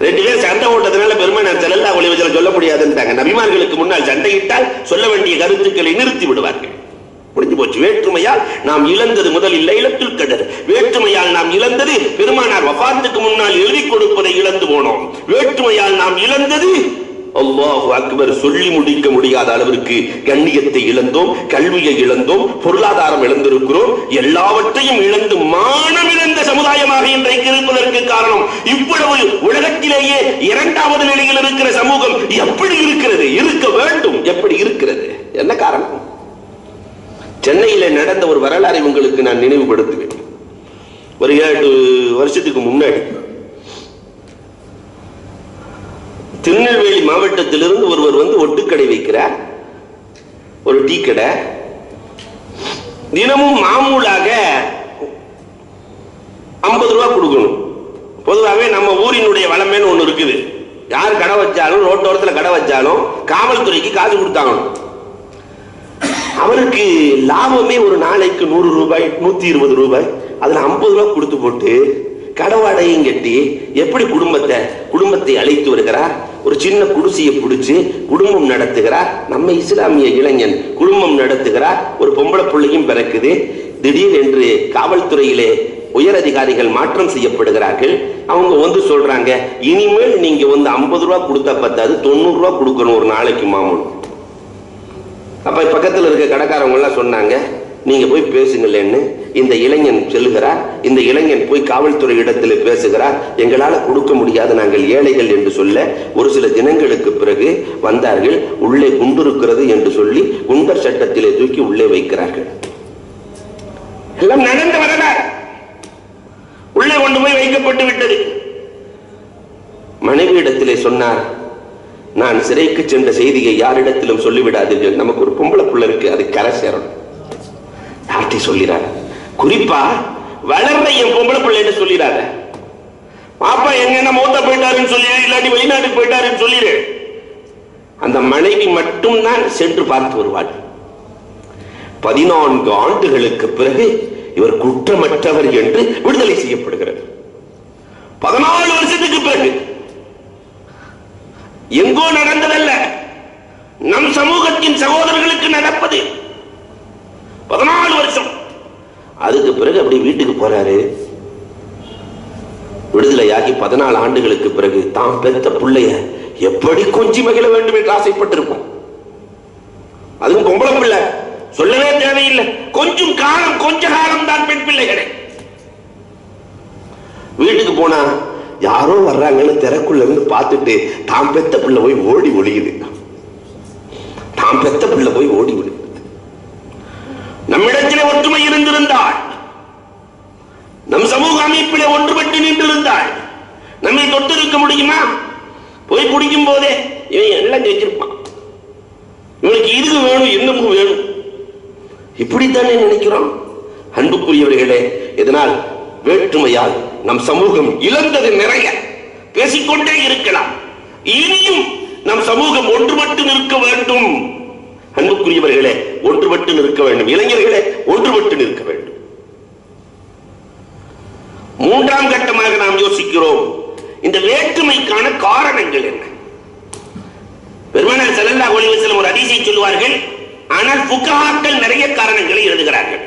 ரெண்டு பேர் சண்டை போட்டதுனால பெருமானார் ஸல்லல்லாஹு அலைஹி வஸல்லம் சொல்ல முடியாதுன்றாங்க. நபிமார்களுக்கு முன்னால் சண்டையிட்டால் சொல்ல வேண்டிய கருத்துக்களை நிறுத்தி விடுவார்கள். முடிஞ்சு போச்சு. வேற்றுமையால் நாம் இழந்தது முதலில் லைலத்துல் கத்ர். வேற்றுமையால் நாம் இழந்தது பெருமானார் வஃபாத்துக்கு முன்னால் எழுதி கொடுப்பதை இழந்து போனோம். வேற்றுமையால் நாம் இழந்தது அல்லாஹு அக்பர் சொல்லி முடிக்க முடியாத அளவிற்கு கண்ணியத்தை இழந்தோம், கல்வியை இழந்தோம், பொருளாதாரம் இழந்திருக்கிறோம். எல்லாவற்றையும் இழந்து மானம் இழந்த சமுதாயமாக இன்றைக்கு இருப்பதற்கு காரணம் இவ்வளவு உலகத்திலேயே இரண்டாவது நிலையில் இருக்கிற சமூகம் எப்படி இருக்கிறது, இருக்க வேண்டும், எப்படி இருக்கிறது? என்ன காரணம்? சென்னையில நடந்த ஒரு வரலாறை உங்களுக்கு நான் நினைவுபடுத்துவேன். ஒரு 7 வருஷத்துக்கு முன்னாடி திருநெல்வேலி மாவட்டத்திலிருந்து ஒருவர் வந்து ஒட்டுக்கடை வைக்கிறார், ஒரு டீ கடை. தினமும் மாமூலாக 50 ரூபாய் கொடுக்கணும். பொதுவாகவே நம்ம ஊரினுடைய வளமேன்னு ஒண்ணு இருக்குது. யார் கடை வச்சாலும், ரோட்டோரத்தில் கடை வச்சாலும் காவல்துறைக்கு காசு கொடுத்தாங்கணும். அவருக்கு லாபமே ஒரு நாளைக்கு 100 ரூபாய், 120 ரூபாய். அதுல 50 ரூபாய் கொடுத்து போட்டு கடவாடையும் கட்டி எப்படி குடும்பத்தை அழைத்து வருகிறார். ஒரு சின்ன குடிசையை பிடிச்சு குடும்பம் நடத்துகிறார். நம்ம இஸ்லாமிய இளைஞன் குடும்பம் நடத்துகிறார். ஒரு பொம்பளை பிள்ளையும் பிறக்குது. திடீர் என்று காவல்துறையிலே உயர் அதிகாரிகள் மாற்றம் செய்யப்படுகிறார்கள். அவங்க வந்து சொல்றாங்க, இனிமேல் நீங்க வந்து 50 ரூபா கொடுத்தா பத்தாது, 90 ரூபா கொடுக்கணும் ஒரு நாளைக்கு மாமூல். அப்ப பக்கத்தில் இருக்க கடைக்காரவங்க எல்லாம் சொன்னாங்க, நீங்க போய் பேசுங்களேன்னு. இந்த இளைஞன் செல்கிறார். இந்த இளைஞன் போய் காவல்துறை இடத்துல பேசுகிறார். எங்களால கொடுக்க முடியாது, நாங்கள் ஏழைகள் என்று சொல்ல, ஒரு சில தினங்களுக்கு பிறகு வந்தார்கள். உள்ளே குண்டு இருக்கிறது என்று சொல்லி குண்டர் சட்டத்திலே தூக்கி உள்ளே வைக்கிறார்கள். எல்லாம் நடந்து வரலாறு. உள்ளே கொண்டு போய் வைக்கப்பட்டு விட்டது. மனைவி இடத்திலே சொன்னார், நான் சிறைக்கு சென்ற செய்தியை யாரிடத்திலும் சொல்லிவிடாதீர்கள், நமக்கு ஒரு பொம்பளை புள்ள இருக்கு, அது கரை சேரணும். யார்ட்டி சொல்லிடாத, குறிப்பா வளர்ற என் பொம்பளை பிள்ளைன்னு சொல்லிடாத. பாப்பா எங்கன்னா மூத்த போயிட்டாருன்னு சொல்லிடு, இல்லாட்டி வெளிநாட்டுக்கு போயிட்டாருன்னு சொல்லிடு. அந்த மனைவி மட்டும்தான் சென்று பார்த்து வருவாள். 14 ஆண்டுகளுக்கு பிறகு இவர் குற்றமற்றவர் என்று விடுதலை செய்யப்படுகிறது. 14 வருஷத்துக்கு பிறகு. எங்கோ நடந்ததல்ல, நம் சமூகத்தின் சகோதரர்களுக்கு நடப்பது. 14 வருஷம். அதுக்கு பிறகு அப்படி வீட்டுக்கு போறாரு. விடுதலையாகி 14 ஆண்டுகளுக்கு பிறகு தாம் பெற்ற பிள்ளைய எப்படி கொஞ்சி மகிழ வேண்டும் என்று ஆசைப்பட்டிருப்போம். அதுவும் பொம்பளை பிள்ளை, சொல்லவே தேவையில்லை. கொஞ்ச காலம் தான் பெண் பிள்ளைகளே. வீட்டுக்கு போனா யாரோ வர்றாங்கன்னு திறக்குள்ள இருந்து பார்த்துட்டு தாம் பெத்த பிள்ளை போய் ஓடி ஒளியுது. தாம் பெத்த பிள்ளை போய் ஓடி ஒளியுது. நம்மிடத்திலே ஒற்றுமை இருந்திருந்தால், நம் சமூக அமைப்பிலே ஒன்றுபட்டு நின்றிருந்தால் நம்மை தொட்டிருக்க முடியுமா? போய் குடிக்கும் போதே இவன் எல்லாம் செஞ்சிருப்பான், இவனுக்கு இது வேணும் இன்னமும் வேணும், இப்படித்தானே நினைக்கிறோம். அன்புக்குரியவர்களே, இதனால் வேற்றுமையால் நம் சமூகம் இழந்தது நிறைய. பேசிக்கொண்டே இருக்கலாம். இனியும் நம் சமூகம் ஒன்றுபட்டு நிற்க வேண்டும். அன்புக்குரியவர்களே, ஒன்றுபட்டு நிற்க வேண்டும். இளைஞர்களே, ஒன்றுபட்டு நிற்க வேண்டும். 3ஆம் கட்டமாக நாம் யோசிக்கிறோம், இந்த வேற்றுமைக்கான காரணங்கள் என்ன? பெருமானார் ஸல்லல்லாஹு அலைஹி வஸல்லம் ஒரு ஹதீஸை சொல்வார்கள், ஆனால் ஃபுகஹாக்கள் நிறைய காரணங்களை எழுதுகிறார்கள்.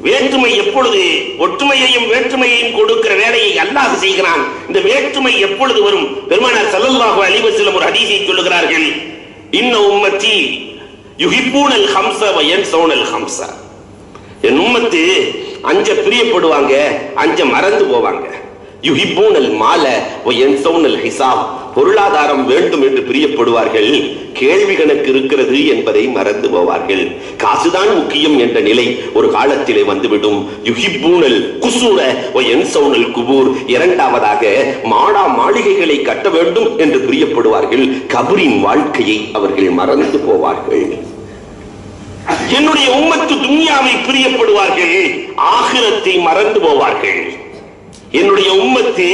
வேற்றுமை எப்பொழுது ஒற்றுமையையும் வேற்றுமையையும் கொடுக்கிற வேலையை அல்லாஹ் செய்கிறான். இந்த வேற்றுமை எப்பொழுது வரும்? பெருமானார் ஸல்லல்லாஹு அலைஹி வஸல்லம் ஒரு ஹதீஸை சொல்லுகிறார்கள், இன்ன உம்மத்தி யுஹிப்பூனல் ஹம்ஸ வ யன்ஸூனல் ஹம்ஸ. என் உம்மத்து 5 பிரியப்படுவாங்க, 5 மறந்து போவாங்க. யுஹிப்பூனல் மால வ யன்ஸூனல் ஹிசாப். பொருளாதாரம் வேண்டும் என்று பிரியப்படுவார்கள், கேள்வி கணக்கு இருக்கிறது என்பதை மறந்து போவார்கள். காசுதான் முக்கியம் என்ற நிலை ஒரு காலத்திலே வந்துவிடும். யுஹிப்பூனல் குசூர வ யன்ஸூனல் குபூர். இரண்டாவதாக மாடா மாளிகைகளை கட்ட வேண்டும் என்று பிரியப்படுவார்கள், கபரின் வாழ்க்கையை அவர்கள் மறந்து போவார்கள். என்னுடைய உம்மத்து துன்யாவை பிரியப்படுவார்கள், ஆகிரத்தை மறந்து போவார்கள். என்னுடைய உம்மத்து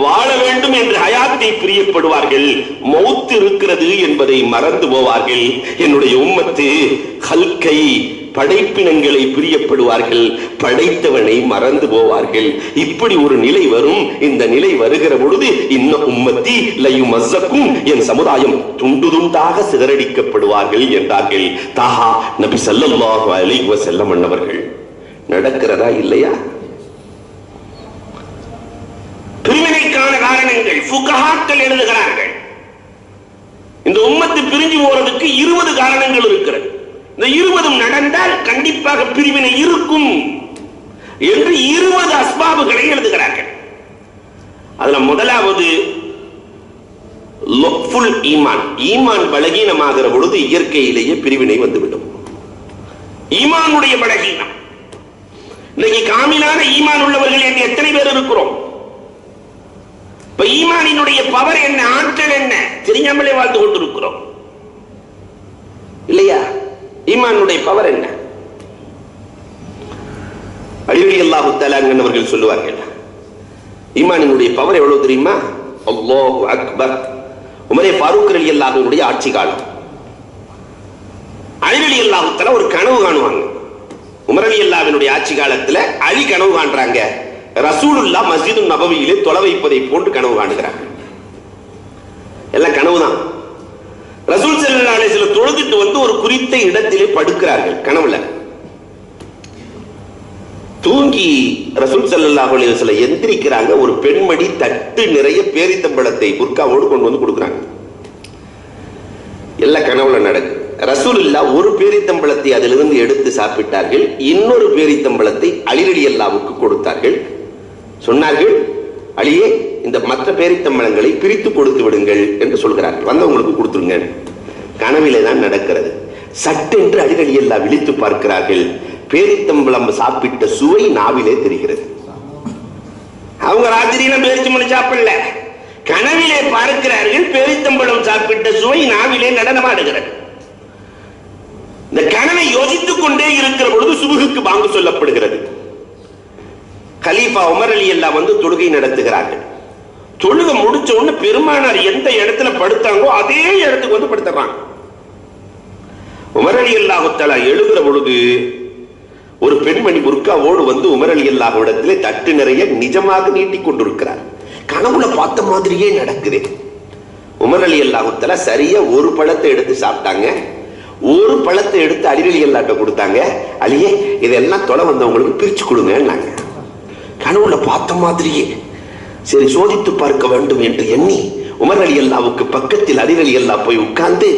வாழ வேண்டும் என்று ஹயாத்தை பிரியப்படுவார்கள், மௌத் இருக்கிறது என்பதை மறந்து போவார்கள். என்னுடைய உம்மத்து ஹல்கை படைப்பினங்களை பிரியப்படுவார்கள், படைத்தவனை மறந்து போவார்கள். இப்படி ஒரு நிலை வரும். இந்த நிலை வருகிற பொழுது இன்ன உம்மத்தி லயுமஸ்ஸக்கும், என் சமுதாயம் துண்டு துண்டாக சிதறடிக்கப்படுவார்கள் என்றார்கள் தாஹா நபி ஸல்லல்லாஹு அலைஹி வஸல்லம் அவர்கள். நடக்கிறதா இல்லையா? பிரிவினைக்கான காரணங்கள் ஃபுகஹாக்கள் எழுதுகிறார்கள். இந்த உம்மத்து பிரிஞ்சு போறதுக்கு 20 காரணங்கள் இருக்கிறது. இந்த 20 நடந்தால் கண்டிப்பாக பிரிவினை இருக்கும் என்று 20 அஸ்பாபுகளை எழுதுகிறார்கள். அதுல முதலாவது லஃபுல் ஈமான். ஈமான் பலகீனமாகிற பொழுது இயற்கையிலேயே பிரிவினை வந்துவிடும். ஈமானுடைய பலகீனம். இன்னைக்கு காமிலான ஈமான் உள்ளவர்கள் என்று எத்தனை பேர் இருக்கிறோம்? இப்ப ஈமானினுடைய பவர் என்ன, ஆற்றல் என்ன தெரியாமலே வாழ்ந்து கொண்டிருக்கிறோம் இல்லையா? ஈமானுடைய பவர் என்ன? அலி ரலியல்லாஹு தஆலா அவர்கள் சொல்லுவார்கள், ஈமானினுடைய பவர் எவ்வளவு தெரியுமா? அல்லாஹு அக்பர். உமரே ஃபாரூக் ரலியல்லாஹு அன்ஹுடைய ஆட்சி காலம். அலி ரலியல்லாஹு தஆலா ஒரு கனவு காணுவாங்க. உமர் ரலியல்லாஹுவினுடைய ஆட்சி காலத்துல அலி கனவு காண்றாங்க, ரசூலுல்லாஹ் மஸ்ஜிது நபவியிலே தொலை வைப்பதை போன்று கனவு காணுகிறார்கள். எல்லாம் கனவுதான். ரசூல் ஸல்லல்லாஹு அலைஹி வஸல்லம் தொழுதுட்டு வந்து ஒரு குறித்த இடத்திலே படுக்கிறார்கள் கனவுல. தூங்கி ரசூல் ஸல்லல்லாஹு அலைஹி வஸல்லம் எந்திரிக்கிறாங்க. ஒரு பெண்மணி தட்டு நிறைய பேரித்தம்பழத்தை புர்காவோடு கொண்டு வந்து கொடுக்குறாங்க. எல்லாம் கனவுல நடக்கு. ரசூலுல்லாஹ் ஒரு பேரித்தம்பழத்தை அதிலிருந்து எடுத்து சாப்பிட்டார்கள். இன்னொரு பேரித்தம்பழத்தை அலி ரலியல்லாஹுவுக்கு கொடுத்தார்கள். சொன்னார்கள், அலியே, இந்த மற்ற பேரித்தம்பழங்களை பிரித்து கொடுத்து விடுங்கள் என்று சொல்கிறார்கள். வந்தவங்களுக்கு கொடுத்துருங்க. கனவிலே தான் நடக்கிறது. சட்டென்று அலி ரலியல்லாஹு விழித்து பார்க்கிறார்கள். பேரித்தம்பழம் சாப்பிட்ட சுவை நாவிலே தெரிகிறது. அவங்க ராத்திரியில பேரிச்சம்பழம் சாப்பிடல, கனவிலே பார்க்கிறார்கள். பேரித்தம்பழம் சாப்பிட்ட சுவை நாவிலே நடனமாடுகிறது. இந்த கனவை யோசித்துக் கொண்டே இருக்கிற பொழுது சுபுகுக்கு பாங்கு சொல்லப்படுகிறது. கலீஃபா உமர் ரலியல்லாஹு வந்து தொழுகை நடத்துகிறார்கள். தொழுகை முடிச்ச உடனே பெருமானார் எந்த இடத்துல படுத்தாங்களோ அதே இடத்துக்கு வந்து படுத்துறாங்க. உமர் ரலியல்லாஹு தஆலா எழுகிற பொழுது ஒரு பெண்மணி புர்காவோடு வந்து உமர் ரலியல்லாஹு இடத்திலே தட்டு நிறைய நிஜமாக நீட்டிக் கொண்டிருக்கிறார். கனவுல பார்த்த மாதிரியே நடக்குது. உமர் ரலியல்லாஹு தஆலா சரியா ஒரு பழத்தை எடுத்து சாப்பிட்டாங்க. ஒரு பழத்தை எடுத்து அலி ரலியல்லாஹு கொடுத்தாங்க. அலியே, இதெல்லாம் தொலை வந்தவங்களுக்கு பிரிச்சு கொடுங்கன்னாங்க. கனவுல பார்த்த மாதிரியே. சரி, சோதித்து பார்க்க வேண்டும் என்று எண்ணி உமர் ரலியல்லாஹுவுக்கு பக்கத்தில் அலி ரலியல்லாஹு போய் உட்கார்ந்து,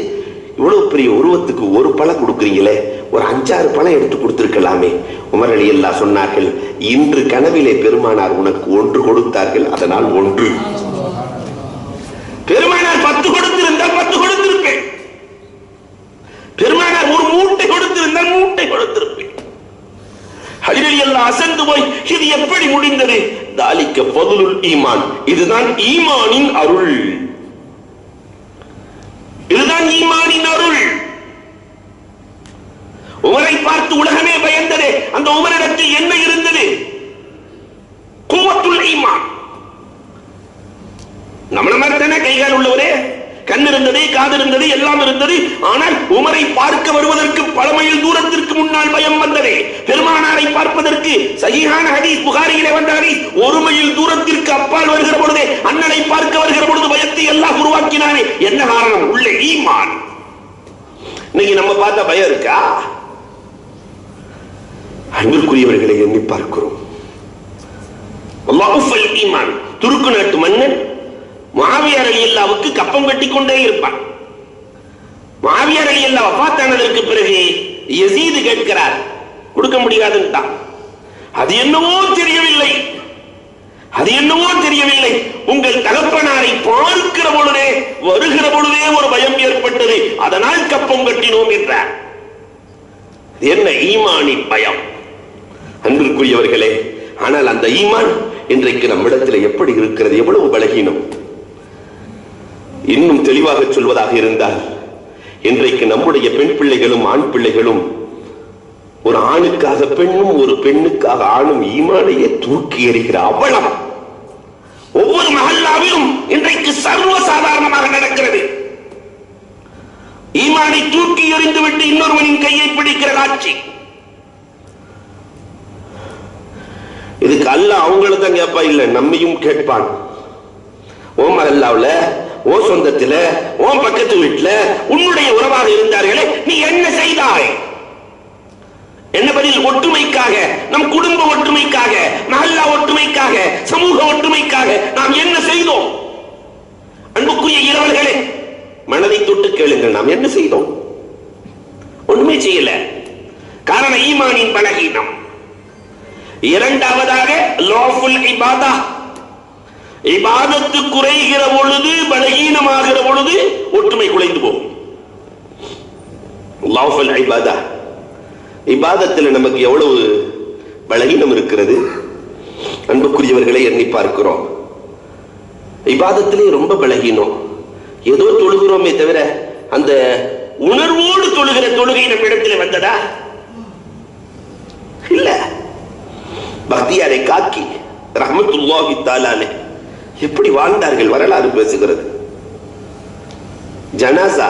இவ்வளவு பெரிய உருவத்துக்கு ஒரு பழம் கொடுக்குறீங்களே, ஒரு 5-6 பழம் எடுத்து கொடுத்திருக்கலாமே. உமர் ரலியல்லாஹு சொன்னார்கள், இன்று கனவிலே பெருமானார் உனக்கு 1 கொடுத்தார்கள், அதனால் 1. பெருமானார் 10 கொடுத்திருந்தால் 10 கொடுத்திருப்பேன். பெருமானார் ஒரு மூட்டை கொடுத்திருந்தால் மூட்டை கொடுத்திருப்பேன். அலி ரலியல்லாஹு அசந்து போய், இது எப்படி முடிந்தது? தாலிக ஃபதுலுல் ஈமான், இதுதான் ஈமானின் அருள், இதுதான் ஈமானின் அருள். உமரை பார்த்து உலகமே பயந்ததே. அந்த உமரிடத்தில் என்ன இருந்தது? குவத்துல் ஈமான். நம்மள மாதிரி தானே கைகால் உள்ளவரே, கண் இருந்தது, காது இருந்தது, எல்லாம் இருந்தது. ஆனால் உமரை பார்க்க வருவதற்கு பல மைல் தூரத்திற்கு முன்னால் பயம் வந்ததே. பெருமானாரை பார்ப்பதற்கு சஹீஹான ஹதீஸ், புகாரியிலே வந்த ஹதீஸ், 1 மைல் தூரத்திற்கு அப்பால் வருகிற பொழுதே, அண்ணனை பார்க்க வருகிற பொழுது பயத்தை எல்லாம் உருவாக்கினானே. என்ன காரணம்? உள்ள ஈமான். இன்னைக்கு நம்ம பார்த்த பயம் இருக்கா? அன்பிற்குரியவர்களை எண்ணி பார்க்கிறோம். அல்லாஹுல் ஈமான். துருக்கு நாட்டு மன்னன் முஆவியா ரலியல்லாஹுவுக்கு கப்பம் கட்டி கொண்டே இருப்பான். முஆவியா ரலியல்லாஹு வஃபாத்தானதற்கு பிறகு யஸீத் கேட்கிறார், கொடுக்க முடியாதுன்னுட்டான். அது என்னவோ தெரியவில்லை, அது என்னவோ தெரியவில்லை, உங்கள் தகப்பனாரை பார்க்கிற பொழுதே, வருகிற பொழுதே ஒரு பயம் ஏற்பட்டது, அதனால் கப்பம் கட்டினோம் என்றார். என்ன? ஈமானின் பயம். அன்பிற்குரியவர்களே, ஆனால் அந்த ஈமான் இன்றைக்கு நம்மிடத்தில் எப்படி இருக்கிறது? எவ்வளவு பலகீனம். இன்னும் தெளிவாக சொல்வதாக இருந்தால், இன்றைக்கு நம்முடைய பெண் பிள்ளைகளும் ஆண் பிள்ளைகளும், ஒரு ஆணுக்காக பெண்ணும் ஒரு பெண்ணுக்காக ஆணும் ஈமானையே தூக்கி எறிகிற அவலம் ஒவ்வொரு மஹல்லாவிலும் இன்றைக்கு சர்வசாதாரணமாக நடக்கிறது. ஈமானை தூக்கி எறிந்துவிட்டு இன்னொருவனின் கையை பிடிக்கிற காட்சி. இதுக்கு அல்லாஹ் அவங்கள தான் கேட்பா, இல்ல நம்மையும் கேட்பான். ஓ மஹல்லாவுல, ஓ சொந்தத்துல, ஓ பக்கத்து வீட்டுல உன்னுடைய உறவாக இருந்தார்களே, நீ என்ன செய்தாய்? என்ன பதில்? ஒற்றுமைக்காக, நம் குடும்ப ஒற்றுமைக்காக, மஹல்லா ஒற்றுமைக்காக, சமூக ஒற்றுமைக்காக நாம் என்ன செய்தோம்? அன்புக்குரிய இரவல்களே, மனதை தொட்டு கேளுங்கள், நாம் என்ன செய்தோம்? ஒண்ணுமே செய்யல. காரணம் ஈமானின் பலகீனம். இரண்டாவதாக லாஃபுல் இபாதா. இபாதத்து குறைகிற பொழுது, பலகீனமாகிற பொழுது ஒற்றுமை குலைந்து போகும். லாஃபுல் இபாதா. இபாதத்தில் நமக்கு எவ்வளவு பலகீனம் இருக்கிறது அன்புக்குரியவர்களை எண்ணி பார்க்கிறோம். இபாதத்திலே ரொம்ப பலகீனம். ஏதோ தொழுகிறோமே தவிர அந்த உணர்வோடு தொழுகிற தொழுகை நம்ம இடத்துல வந்ததா? இல்ல. பக்தியாரை காக்கி ரஹ்மத்துல்லாஹி தஆலா எப்படி வாழ்ந்தார்கள் வரலாறு பேசுகிறது. ஜனாசா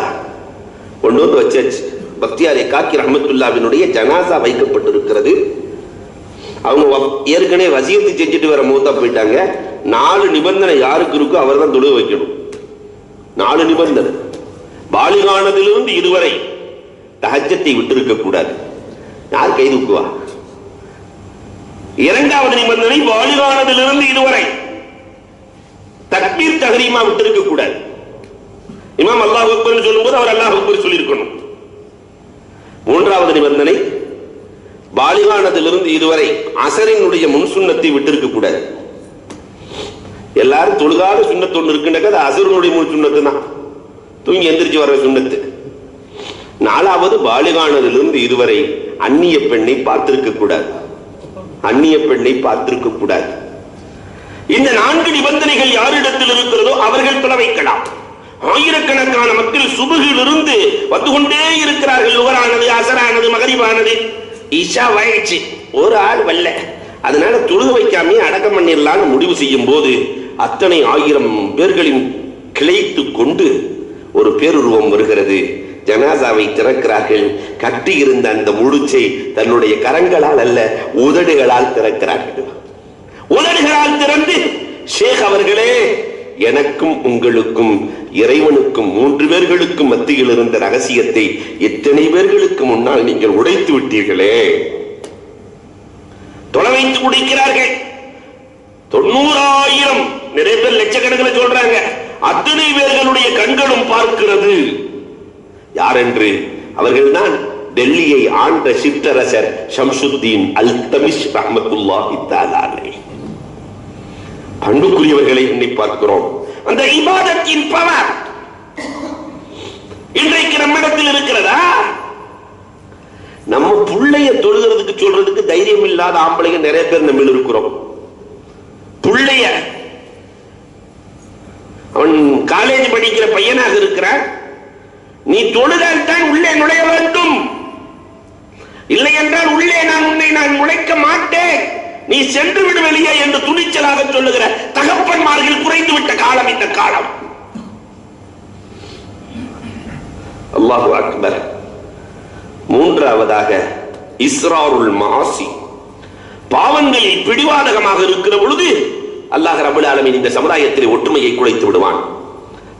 கொண்டு வந்து வச்சாச்சு. பக்தியாரை காக்கி ரஹ்மத்துல்லாஹினுடைய ஜனாசா வைக்கப்பட்டிருக்கிறது. அவங்க ஏற்கனவே வசியத்து செஞ்சுட்டு வர மூத்தா போயிட்டாங்க. 4 நிபந்தனை யாருக்கு இருக்கோ அவர் தான் தொழுக வைக்கணும். 4 நிபந்தனை. பாலிகானதிலிருந்து இதுவரை தஹஜ்ஜத்தை விட்டு இருக்க கூடாது. யார் கை தூக்குவா? இரண்டாவது நிபந்தனை பாலிகானதிலிருந்து இதுவரை தக்பீர் தஹ்ரீமா விட்டிருக்க கூடாது. இமாம் அல்லாஹ் அக்பர் சொல்லும்போது அவர் அல்லாஹ் அக்பர் சொல்லியிருக்கணும். மூன்றாவது நிபந்தனை பாலிகானதிலிருந்து இதுவரை அசரினுடைய முன் சுன்னத்தை விட்டிருக்க கூடாது. எல்லாரும் தொழுகாத சுன்னத்து ஒன்று இருக்குன்னாக்கா அது அசரினுடைய முன் சுன்னத்து தான், தூங்கி எந்திரிச்சு வர்ற சுன்னத்து. நாலாவது பாலிகானதிலிருந்து இதுவரை அந்நிய பெண்ணை பார்த்திருக்க கூடாது, அந்நிய பெண்ணை பார்த்திருக்க கூடாது. இந்த 4 நிபந்தனைகள் யாரிடத்தில் இருக்கிறதோ அவர்கள் தொலை வைக்கலாம். ஆயிரக்கணக்கான மக்கள் சுபுகிலிருந்து வந்து கொண்டே இருக்கிறார்கள். லுகரானது, அசரானது, மகரிபானது, இஷா வாயிடுச்சு, ஒரு ஆள் வரல, அதனால தொழுக வைக்காமே அடக்கம் பண்ணிடலான்னு முடிவு செய்யும் போது அத்தனை 1000 பேர்களின் கிளைத்து கொண்டு ஒரு பேருருவம் வருகிறது. ஜனாசாவை திறக்கிறார்கள். கட்டி இருந்த அந்த முழுச்சை தன்னுடைய கரங்களால் அல்ல, உதடுகளால் திறக்கிறார்கள். உதடுகளால் திறந்து, ஷேக் அவர்களே, எனக்கும் உங்களுக்கும் இறைவனுக்கும் 3 பேர்களுக்கும் மத்தியில் இருந்த ரகசியத்தை எத்தனை பேர்களுக்கு முன்னால் நீங்கள் உடைத்து விட்டீர்களே. தொலை வைத்து குடிக்கிறார்கள். 90,000, நிறைய பேர் லட்சக்கணக்கில் சொல்றாங்க. அத்தனை பேர்களுடைய கண்களும் பார்க்கிறது. யார் என்று? அவர்கள்தான் டெல்லியை ஆண்ட சிற்றரசர் ஷம்சுத்தீன் அல்தமிஷ் ரஹ்மத்துல்லாஹி தஆலா அலைஹி. அன்புக்குரியவர்களை எண்ணி பார்க்கிறோம். அந்த இபாதத்தின் பவர் இன்றைக்கு நம்மிடத்தில் இருக்கிறதா? நம்ம புள்ளைய தொழுகிறதுக்கு சொல்றதுக்கு தைரியம் இல்லாத ஆம்பளைங்க நிறைய பேர் நம்ம இருக்கிறோம். புள்ளைய, அவன் காலேஜ் படிக்கிற பையனாக இருக்கிறான், நீ தொழுதால் தான் உள்ளே நுழைய வேண்டும், இல்லை என்றால் உள்ளே நான் நுழைக்க மாட்டேன், நீ சென்று விடு வெளியே என்று துணிச்சலாக சொல்லுகிற தகப்பன்மார்கள் குறைந்து விட்ட காலம் இந்த காலம். அல்லாஹு அக்பர். மூன்றாவதாக இஸ்ராருல் மாசி, பாவங்களில் பிடிவாதகமாக இருக்கிற பொழுது அல்லாஹ் ரப்பல் ஆலமீன் இந்த சமுதாயத்தில் ஒற்றுமையை குலைத்து விடுவான்.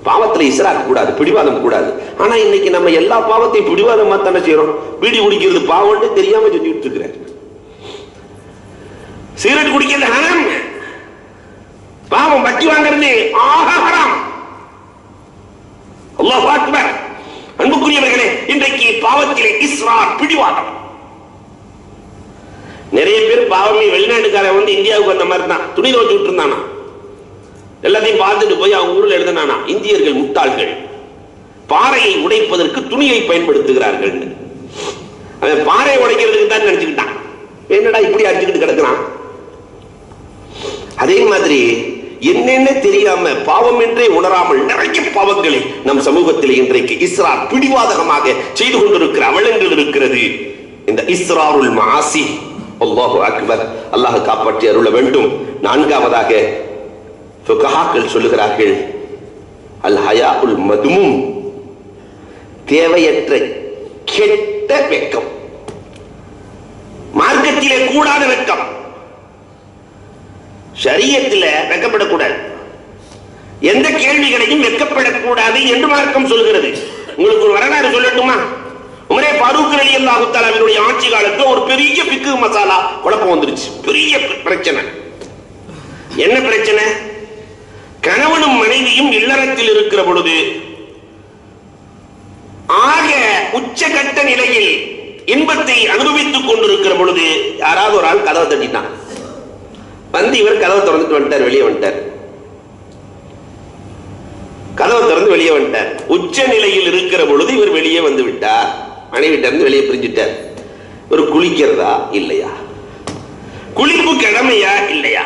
பாவத்தில் இஸ்ராக் கூடாது, பிடிவாதம் கூடாது. ஆனா இன்னைக்கு நம்ம எல்லா பாவத்தையும் பிடிவாதமா தானே செய்யறோம். பீடி குடிக்கிறது பாவம்னு தெரியாம செஞ்சுட்டு இருக்கிறேன். சிகரெட் குடிக்கிறது ஹராம், பாவம். வட்டி வாங்குறது ஹராம். அல்லாஹ் அக்பர். அன்புக்குரியவர்களே, இன்றைக்கு பாவத்திலே இஸ்ரார், பிடிவாதம். நிறைய பேர் பாவமே வெளிநாட்டுக்காரன் வந்து இந்தியாவுக்கு வந்த மாதிரி தான் துணி துவச்சு விட்டு இருந்தானா, எல்லாத்தையும் பார்த்துட்டு போய் அவங்க ஊரில் எழுதினானா, இந்தியர்கள் முட்டாள்கள், பாறையை உடைப்பதற்கு துணியை பயன்படுத்துகிறார்கள். அவன் பாறையை உடைக்கிறதுக்கு தான் நினைச்சுக்கிட்டான். என்னடா இப்படி அடிச்சுக்கிட்டு கிடக்கிறான். அதே மாதிரி என்னென்ன தெரியாம பாவம் என்றே உணராமல் நிறைய பாவங்களை நம் சமூகத்தில் இன்றைக்கு இஸ்ரார், பிடிவாதகமாக செய்து கொண்டிருக்கிற அவலங்கள் இருக்கிறது. இந்த இஸ்ராருல் மாசி, அல்லாஹு அக்பர். அல்லாஹ் காப்பாற்றி அருள வேண்டும். நான்காவதாக ஃபுகஹாக்கள் சொல்லுகிறார்கள், அல் ஹயாஉல் மதுமும், தேவையற்ற கெட்ட வெட்கம், மார்க்கத்திலே கூடாத வெட்கம். ஷரியத்திலே வெட்கப்படக்கூடாது, எந்த கேள்விகளையும் வெட்கப்படக்கூடாது என்று மார்க்கம் சொல்கிறது. உங்களுக்கு ஒரு வரலாறு சொல்லட்டுமா? உமரே ஃபாரூக் ரலியல்லாஹு தஆலாவினுடைய ஆட்சி காலத்துல ஒரு பெரிய ஃபிக்ஹ் மசாலா குழப்பம் வந்துருச்சு. பெரிய பிரச்சனை. என்ன பிரச்சனை? கணவனும் மனைவியும் இல்லறத்தில் இருக்கிற பொழுது ஆக உச்சகட்ட நிலையில் இன்பத்தை அனுபவித்துக் கொண்டிருக்கிற பொழுது யாராவது ஒரு ஆள் கதவை தட்டிட்டான். வந்து இவர் கதவை திறந்துட்டு வந்துட்டார், வெளியே வந்துட்டார். கதவை திறந்து வெளியே வந்துட்டார். உச்ச நிலையில் இருக்கிற பொழுது இவர் வெளியே வந்து விட்டார். மனைவிட்ட இருந்து வெளியே பிரிஞ்சுட்டார். ஒரு குளிக்கிறதா இல்லையா? குளிப்பு கடமையா இல்லையா?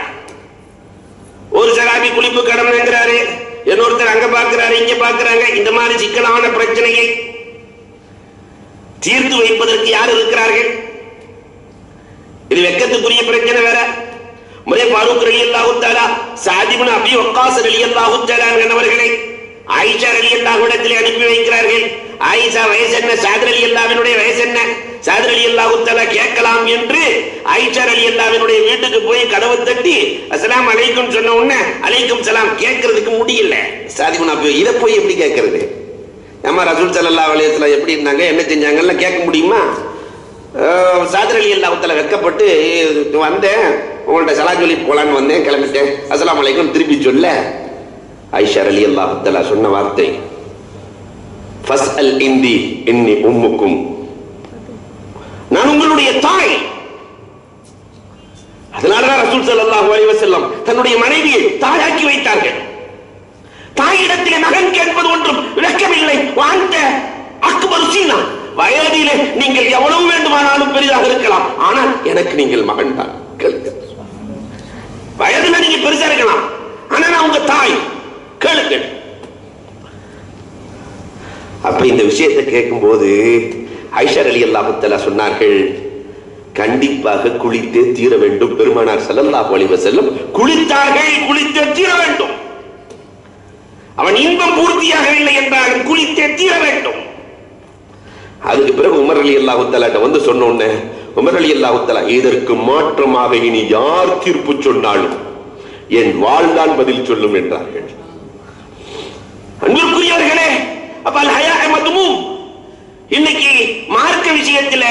ஒரு சகாபி குளிப்பு கடமைங்கிறாரு, இன்னொருத்தர் அங்க பாக்குறாரு, இங்க பாக்குறாங்க. இந்த மாதிரி சிக்கலான பிரச்சனையை தீர்த்து வைப்பதற்கு யார் இருக்கிறார்கள்? இது வெக்கத்துக்குரிய பிரச்சனை வேற. முறை ஃபாரூக் ரலியல்லாஹு தஆலா, சஅத் இப்னு அபீ வக்காஸ் ரலியல்லாஹு தஆலா அவர்களை ஆயிஷா ரலியல்லாஹு இடத்திலே அனுப்பி வைக்கிறார்கள். ஆயிஷா வயசு என்ன, சஅத் ரலியல்லாஹுவினுடைய வயசு என்ன? சஅத் ரலியல்லாஹு தஆலா கேட்கலாம் என்று ஆயிஷா ரலியல்லாஹுவினுடைய வீட்டுக்கு போய் கதவை தட்டி அஸ்ஸலாமு அலைக்கும் சொன்ன உடனே அலைக்கும் சலாம் கேட்கறதுக்கு முடியல. சஅத் இப்னு அபீ, இத போய் எப்படி கேட்கறது? அம்மா ரசூல் ஸல்லல்லாஹு அலைஹி வஸல்லம் எப்படி இருந்தாங்க, என்ன செஞ்சாங்கன்னு கேட்க முடியுமா? சாதர் அலி அல்லாஹ் வெக்கப்பட்டு வந்தேன், உங்கள்ட்ட சலாம் சொல்லி போலான்னு வந்தேன், கிளம்பிட்டேன், அஸ்ஸலாமு அலைக்கும் திருப்பி சொல்ல ஆயிஷா ரலியல்லாஹு தஆலா சொன்ன வார்த்தை ஃபஸ்அல் இந்தி இன்னி உம்முக்கும், நான் உங்களுடைய தாய். அதனாலதான் ரசூல் ஸல்லல்லாஹு அலைஹி வஸல்லம் தன்னுடைய மனைவியை தாயாக்கி வைத்தார்கள். தாயிடத்திலே மகன் கேட்பது ஒன்றும் விளக்கமில்லை. வாந்த அக்பர் சீனா, வயதிலே நீங்கள் எவ்வளவு வேண்டுமானாலும் பெரிதாக இருக்கலாம், ஆனால் எனக்கு நீங்கள் மகன் தான். கேளுங்க, வயதுல நீங்க பெருசா இருக்கலாம், ஆனா நான் உங்க தாய், கேளுங்கள். அப்ப இந்த விஷயத்தை கேட்கும் போது ஆயிஷா ரலியல்லாஹு தஆலா சொன்னார்கள், கண்டிப்பாக குளித்தே தீர வேண்டும். பெருமானார் ஸல்லல்லாஹு அலைஹி வஸல்லம் குளித்தார்கள், குளித்தே தீர வேண்டும். அவன் இன்பம் பூர்த்தியாகவில்லை என்றாலும் குளித்தே தீர வேண்டும். அதுக்கு பிறகு உமர் ரலியல்லாஹு தஆலா வந்து சொன்ன உடனே உமர் ரலியல்லாஹு தஆலா, இதற்கு மாற்றமாக இனி யார் தீர்ப்பு சொன்னாலும் என் வாழ்தான் பதில் சொல்லும் என்றார்கள். அன்பிற்குரியவர்களே, அப்ப அல் ஹயா மதுமூம். இன்னைக்கு மார்க்க விஷயத்துல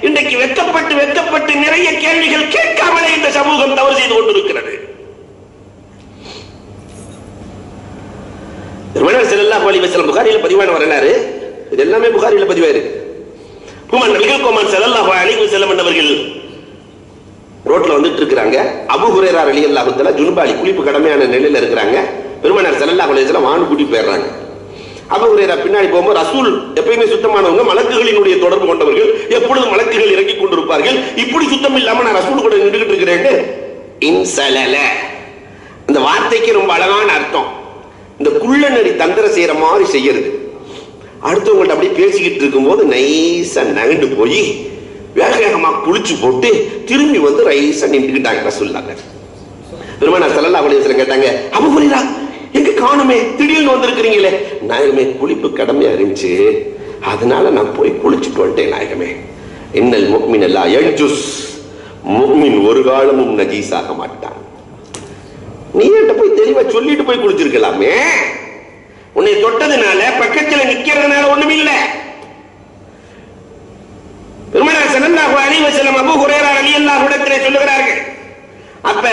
இன்றைக்கு வெட்கப்பட்டு வெட்கப்பட்டு நிறைய கேள்விகள் கேட்காமலே இந்த சமூகம் தவறு செய்து கொண்டிருக்கிறது. பெருமானார் ஸல்லல்லாஹு அலைஹி வஸல்லம் புகாரியில் பதிவான வரலாறு, இது எல்லாமே புகாரியில் பதிவாயிருக்கு. நபிகள் கோமான் ஸல்லல்லாஹு அலைஹி வஸல்லம் அவர்கள் ரோட்ல வந்துட்டு இருக்காங்க. அபூ ஹுரைரா ரலியல்லாஹு தஆலா ஜுனுபாலி, குளிப்பு கடமையான நிலையில இருக்கிறாங்க. பெருமானார் ஸல்லல்லாஹு அலைஹி வஸல்லம் வான் கூட்டி போயிடுறாங்க. அபூ ஹுரைரா பின்னாடி போகும்போது, ரசூல் எப்பயுமே சுத்தமானவங்க, மலக்குகளினுடைய தொடர்பு கொண்டவர்கள், எப்பொழுதும் மலக்குகள் இறங்கி கொண்டிருப்பார்கள். இப்படி சுத்தம் இல்லாம நான் ரசூல் கூட நின்றுகிட்டு இருக்கிறேன்னு இன்சலல, அந்த வார்த்தைக்கு ரொம்ப அழகான அர்த்தம். இந்த குள்ள நரி தந்திர செய்யற மாதிரி செய்யறது. அடுத்தவங்கள்ட்ட அப்படியே பேசிக்கிட்டு இருக்கும் போது நைசா நகண்டு போய் வேக வேகமா குளிச்சு போட்டு திரும்பி வந்து ரைசா நின்றுக்கிட்டாங்க ரசூலுல்லாஹ். பெருமானார் ஸல்லல்லாஹு அலைஹி வஸல்லம் கேட்டாங்க, அபூ ஹுரைரா எங்க காணுமே, திடீர்னு வந்திருக்கிறீங்களே? நாயகமே, குளிப்பு கடமையா இருந்துச்சு, அதனால நான் போய் குளிச்சுட்டு வந்துட்டேன் நாயகமே. இன்னல் முஃமின லா யன்ஜுஸ், முஃமின் ஒரு காலமும் நஜீஸாக மாட்டான். நீ என்கிட்ட போய் தெளிவா சொல்லிட்டு போய் குளிச்சிருக்கலாமே, உன்னை தொட்டதுனால பக்கத்துல நிக்கிறதுனால ஒண்ணும் இல்ல. பெருமானார் ஸல்லல்லாஹு அலைஹி வஸல்லம் அபூ ஹுரைரா ரலியல்லாஹு அன்ஹு சொல்லுகிறார்கள். அப்ப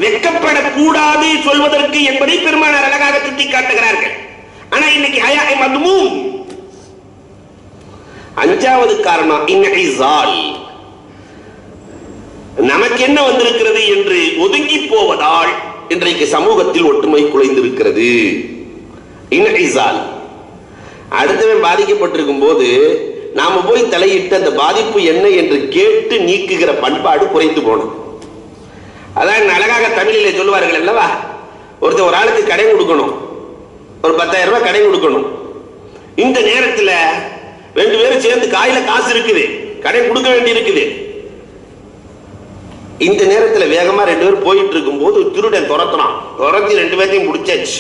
வெட்கப்படக்கூடாது சொல்வதற்கு என்பதை பெருமானார் அழகாக சுட்டி காட்டுகிறார்கள். ஆனா இன்னைக்கு ஹயா மதுமூம். அஞ்சாவது காரணம் இன்இஸால், நமக்கு என்ன வந்திருக்கிறது என்று ஒதுங்கி போவதால் இன்றைக்கு சமூகத்தில் ஒற்றுமை குலைந்திருக்கிறது. இன்இஸால், அடுத்தவன் பாதிக்கப்பட்டிருக்கும் போது நாம போய் தலையிட்டு அந்த பாதிப்பு என்ன என்று கேட்டு நீக்குகிற பண்பாடு குறைந்து போனோம். அதான் அழகாக தமிழிலே சொல்லுவார்கள் அல்லவா, ஒருத்தர் ஒரு ஆளுக்கு கடை கொடுக்கணும், ஒரு 10,000 ரூபாய் கடை கொடுக்கணும். இந்த நேரத்தில் 2 பேரும் சேர்ந்து காயில காசு இருக்குது, கடை கொடுக்க வேண்டி இருக்குது. இந்த நேரத்தில் வேகமா 2 பேரும் போயிட்டு இருக்கும் போது திருடன் துரத்துறான். துரத்தி 2 பேர்த்தையும் முடிச்சாச்சு.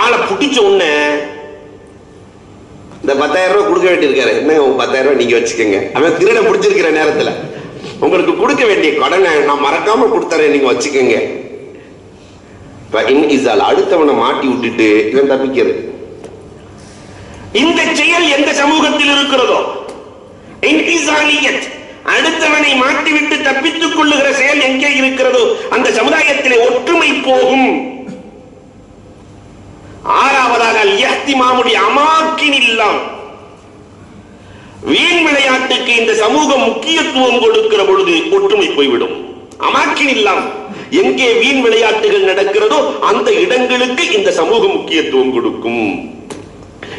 ஆளை பிடிச்ச உடனே இந்த 10,000 ரூபாய் கொடுக்க வேண்டியிருக்காரு, என்ன 10,000 ரூபாய் நீங்க வச்சுக்கோங்க. அவன் திருடன் பிடிச்சிருக்கிற நேரத்தில் உங்களுக்கு கொடுக்க வேண்டிய கடனை நான் மறக்காம கொடுத்தறேன், நீங்க வச்சுக்கோங்க. அடுத்தவனை மாட்டி விட்டுட்டு இவன் தப்பிக்கிறது. இந்த செயல் எந்த சமூகத்தில் இருக்கிறதோ, அடுத்தவனை மாட்டிவிட்டு தப்பித்துக் கொள்ளுகிற செயல் எங்கே இருக்கிறதோ அந்த சமுதாயத்திலே ஒற்றுமை போகும். ஆறாவதாக இஹ்திமாமுடைய அமாக்கின் இல்லம், வீண் விளையாட்டுக்கு இந்த சமூகம் முக்கியத்துவம் கொடுக்கிற பொழுது ஒற்றுமை போய்விடும். அமாக்கின் இல்லம், எங்கே வீண் விளையாட்டுகள் நடக்கிறதோ அந்த இடங்களுக்கு இந்த சமூகம் முக்கியத்துவம் கொடுக்கும்.